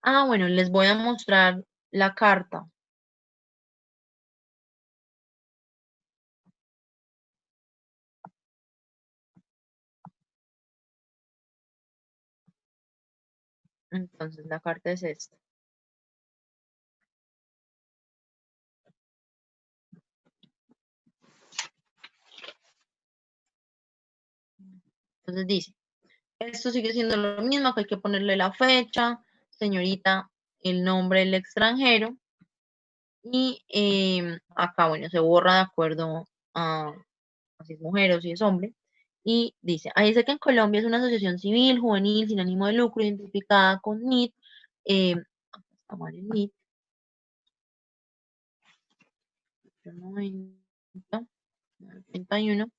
Ah, bueno, les voy a mostrar la carta. Entonces, la carta es esta. Entonces dice, esto sigue siendo lo mismo, que hay que ponerle la fecha, señorita, el nombre del extranjero, y acá, bueno, se borra de acuerdo a si es mujer o si es hombre. Y dice, ahí dice que en Colombia es una asociación civil, juvenil, sin ánimo de lucro, identificada con NIT. Está mal el NIT. 90, 81,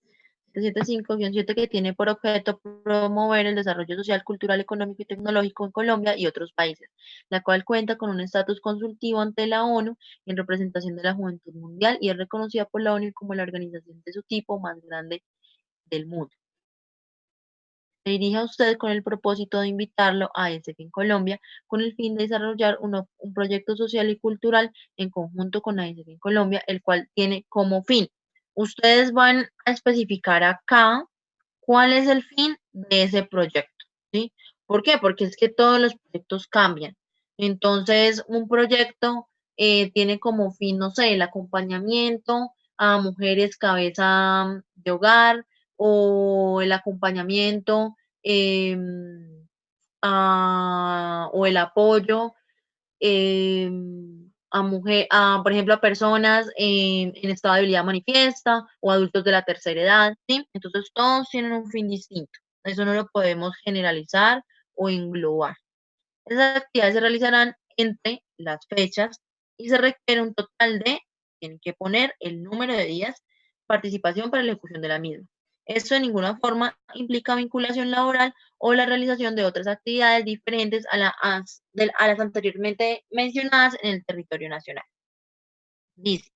775-7 que tiene por objeto promover el desarrollo social, cultural, económico y tecnológico en Colombia y otros países, la cual cuenta con un estatus consultivo ante la ONU en representación de la juventud mundial y es reconocida por la ONU como la organización de su tipo más grande del mundo. Se dirige a usted con el propósito de invitarlo a ESEC en Colombia con el fin de desarrollar un proyecto social y cultural en conjunto con AESEC en Colombia, el cual tiene como fin. Ustedes van a especificar acá ¿Cuál es el fin de ese proyecto? ¿Sí? ¿Por qué? Porque es que todos los proyectos cambian. Entonces, un proyecto tiene como fin, no sé, el acompañamiento a mujeres cabeza de hogar o el acompañamiento o el apoyo por ejemplo, a personas en estado de debilidad manifiesta o adultos de la tercera edad, ¿sí? Entonces, todos tienen un fin distinto. Eso no lo podemos generalizar o englobar. Esas actividades se realizarán entre las fechas y se requiere un total de, tienen que poner el número de días, participación para la ejecución de la misma. Esto de ninguna forma implica vinculación laboral o la realización de otras actividades diferentes a las anteriormente mencionadas en el territorio nacional. Dice,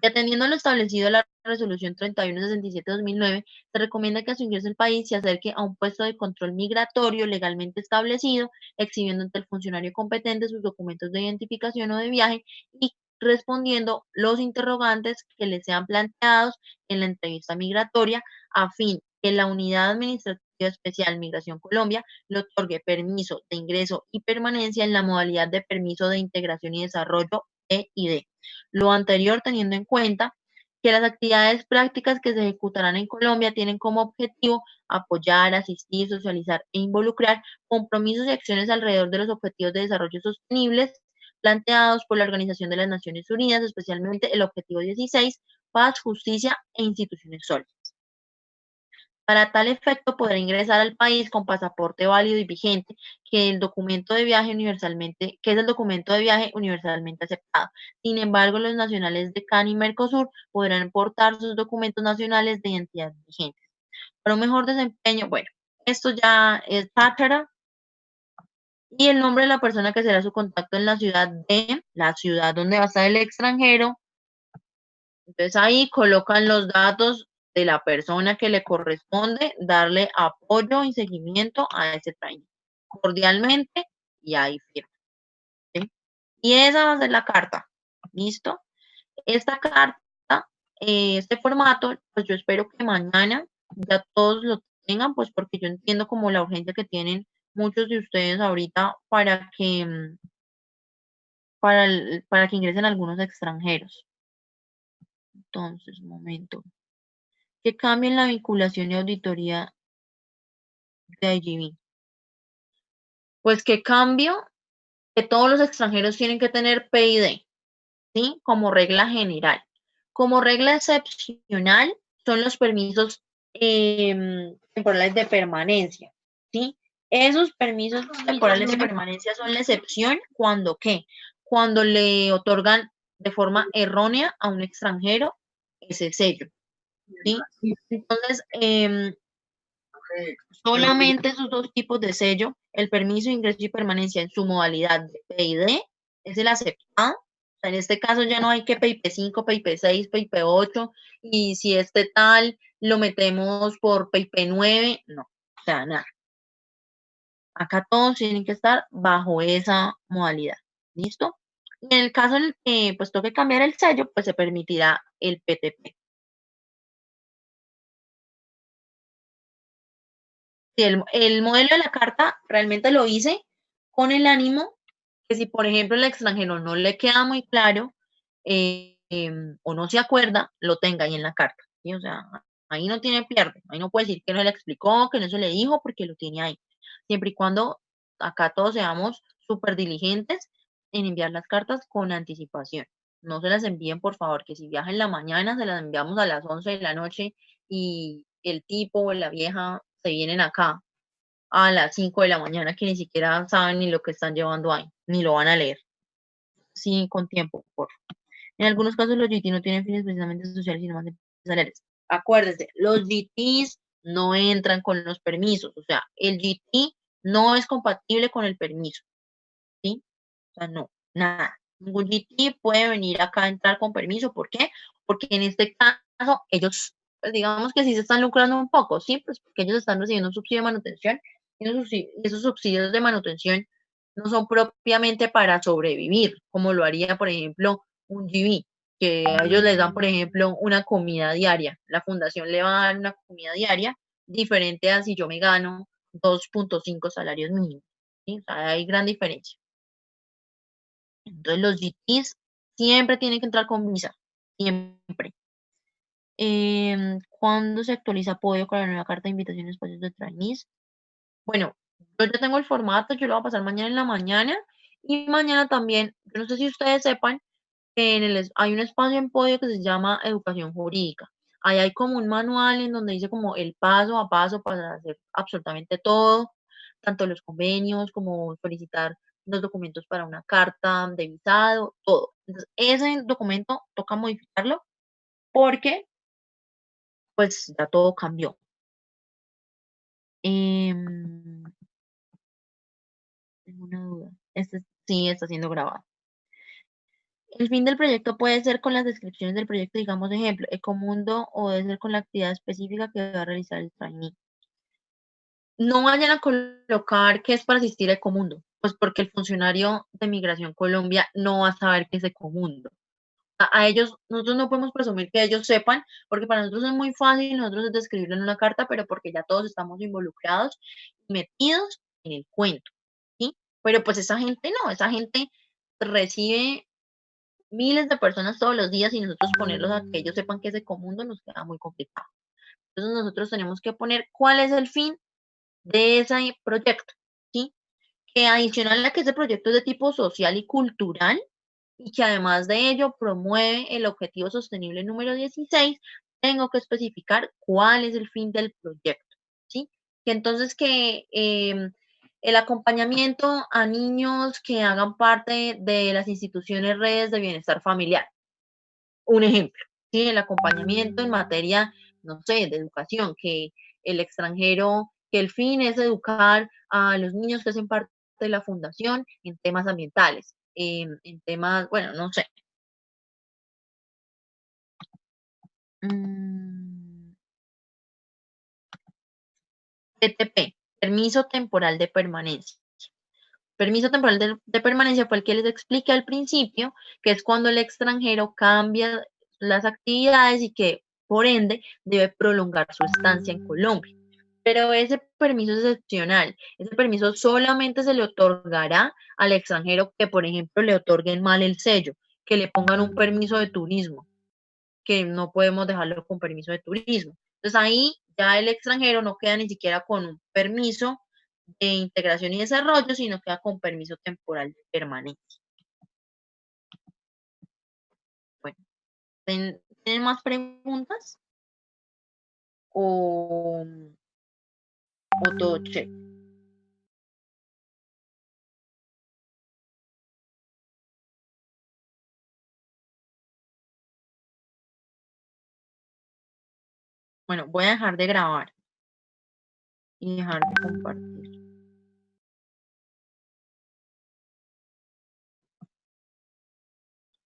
y atendiendo a lo establecido en la Resolución 3167-2009, se recomienda que a su ingreso al país se acerque a un puesto de control migratorio legalmente establecido, exhibiendo ante el funcionario competente sus documentos de identificación o de viaje y respondiendo los interrogantes que le sean planteados en la entrevista migratoria, a fin que la Unidad Administrativa Especial Migración Colombia le otorgue permiso de ingreso y permanencia en la modalidad de permiso de integración y desarrollo EID. Lo anterior teniendo en cuenta que las actividades prácticas que se ejecutarán en Colombia tienen como objetivo apoyar, asistir, socializar e involucrar compromisos y acciones alrededor de los objetivos de desarrollo sostenibles planteados por la Organización de las Naciones Unidas, especialmente el objetivo 16, paz, justicia e instituciones sólidas. Para tal efecto podrá ingresar al país con pasaporte válido y vigente, que es el documento de viaje universalmente aceptado. Sin embargo, los nacionales de CAN y Mercosur podrán portar sus documentos nacionales de identidad vigentes. Para un mejor desempeño, bueno, esto ya es cátedra. Y el nombre de la persona que será su contacto en la ciudad donde va a estar el extranjero. Entonces ahí colocan los datos de la persona que le corresponde darle apoyo y seguimiento a ese training. Cordialmente, y ahí firma. ¿Sí? Y esa va a ser la carta. ¿Listo? Esta carta, este formato, pues yo espero que mañana ya todos lo tengan, pues porque yo entiendo como la urgencia que tienen muchos de ustedes ahorita para que ingresen algunos extranjeros. Entonces, un momento. Que cambien la vinculación y auditoría de IGB. Pues que cambio que todos los extranjeros tienen que tener PID, ¿sí? Como regla general. Como regla excepcional son los permisos temporales de permanencia, ¿sí? Esos permisos temporales de permanencia son la excepción cuando, ¿qué? Cuando le otorgan de forma errónea a un extranjero ese sello, ¿sí? Entonces, solamente esos dos tipos de sello, el permiso de ingreso y permanencia en su modalidad de PID, es el aceptado. O sea, en este caso ya no hay que PIP 5, PIP 6, PIP 8, y si este tal lo metemos por PIP 9, no, o sea, nada. Acá todos tienen que estar bajo esa modalidad. ¿Listo? Y en el caso en el que pues toque cambiar el sello, pues se permitirá el PTP. Sí, el modelo de la carta realmente lo hice con el ánimo que si, por ejemplo, el extranjero no le queda muy claro o no se acuerda, lo tenga ahí en la carta. ¿Sí? O sea, ahí no tiene pierde. Ahí no puede decir que no se le explicó, que no se le dijo, porque lo tiene ahí. Siempre y cuando acá todos seamos súper diligentes en enviar las cartas con anticipación. No se las envíen, por favor, que si viaja en la mañana, se las enviamos a las 11 de la noche y el tipo o la vieja se vienen acá a las 5 de la mañana que ni siquiera saben ni lo que están llevando ahí, ni lo van a leer. Sí, con tiempo, por favor. En algunos casos los GT no tienen fines precisamente sociales, sino más empresariales. Acuérdense, los GTs no entran con los permisos, o sea, el GT no es compatible con el permiso, ¿sí? O sea, no, nada. Ningún GT puede venir acá a entrar con permiso. ¿Por qué? Porque en este caso ellos, pues digamos que sí se están lucrando un poco, ¿sí? Pues porque ellos están recibiendo un subsidio de manutención y esos subsidios de manutención no son propiamente para sobrevivir, como lo haría, por ejemplo, un GB, que a ellos les dan, por ejemplo, una comida diaria. La fundación le va a dar una comida diaria, diferente a si yo me gano 2.5 salarios mínimos, ¿sí? O sea, hay gran diferencia. Entonces, los GTs siempre tienen que entrar con visa, siempre. ¿Cuándo se actualiza apoyo con la nueva carta de invitación a espacios de trainees? Bueno, yo ya tengo el formato, yo lo voy a pasar mañana en la mañana y mañana también, yo no sé si ustedes sepan, que hay un espacio en Podio que se llama Educación Jurídica. Ahí hay como un manual en donde dice como el paso a paso para hacer absolutamente todo, tanto los convenios como solicitar los documentos para una carta de visado, todo. Entonces, ese documento toca modificarlo porque pues ya todo cambió. Em, Tengo una duda. Este sí está siendo grabado. El fin del proyecto puede ser con las descripciones del proyecto, digamos, ejemplo, Ecomundo, o debe ser con la actividad específica que va a realizar el trainee. No vayan a colocar que es para asistir a Ecomundo, pues porque el funcionario de Migración Colombia no va a saber qué es Ecomundo. A ellos, nosotros no podemos presumir que ellos sepan, porque para nosotros es muy fácil, nosotros es describirlo en una carta, pero porque ya todos estamos involucrados y metidos en el cuento, ¿sí? Pero pues esa gente no, esa gente recibe miles de personas todos los días y nosotros ponerlos a que ellos sepan que es Ecomundo nos queda muy complicado. Entonces nosotros tenemos que poner cuál es el fin de ese proyecto, ¿sí? Que adicional a que ese proyecto es de tipo social y cultural y que además de ello promueve el objetivo sostenible número 16, tengo que especificar cuál es el fin del proyecto, ¿sí? Que entonces el acompañamiento a niños que hagan parte de las instituciones redes de bienestar familiar, un ejemplo, ¿sí? El acompañamiento en materia, no sé, de educación, que el extranjero, que el fin es educar a los niños que hacen parte de la fundación en temas ambientales, en temas, bueno, no sé. Mm, PTP, permiso temporal de permanencia. Permiso temporal de permanencia fue el que les expliqué al principio, que es cuando el extranjero cambia las actividades y que, por ende, debe prolongar su estancia en Colombia. Pero ese permiso es excepcional. Ese permiso solamente se le otorgará al extranjero que, por ejemplo, le otorguen mal el sello, que le pongan un permiso de turismo, que no podemos dejarlo con permiso de turismo. Entonces ahí ya el extranjero no queda ni siquiera con un permiso de integración y desarrollo, sino queda con permiso temporal permanente. Bueno, ¿tienen más preguntas? ¿O, o todo chévere? Bueno, voy a dejar de grabar y dejar de compartir.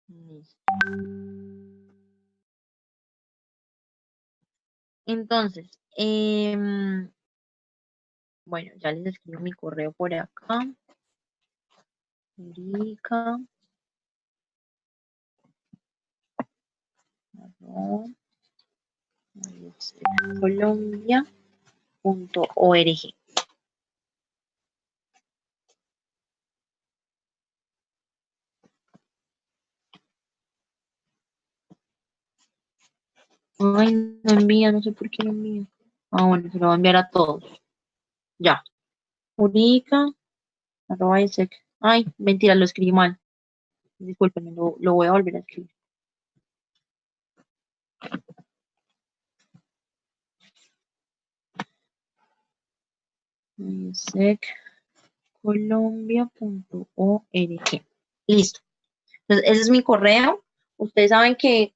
Listo. Entonces, bueno, ya les escribo mi correo por acá. Erika, colombia.org. Ay, no envía, no sé por qué no envía. Ah, bueno, se lo va a enviar a todos. Ya. Urica, arroba ISEC. Ay, mentira, lo escribí mal. Discúlpenme, lo voy a volver a escribir. isecolombia.org. Listo. Entonces, ese es mi correo. Ustedes saben que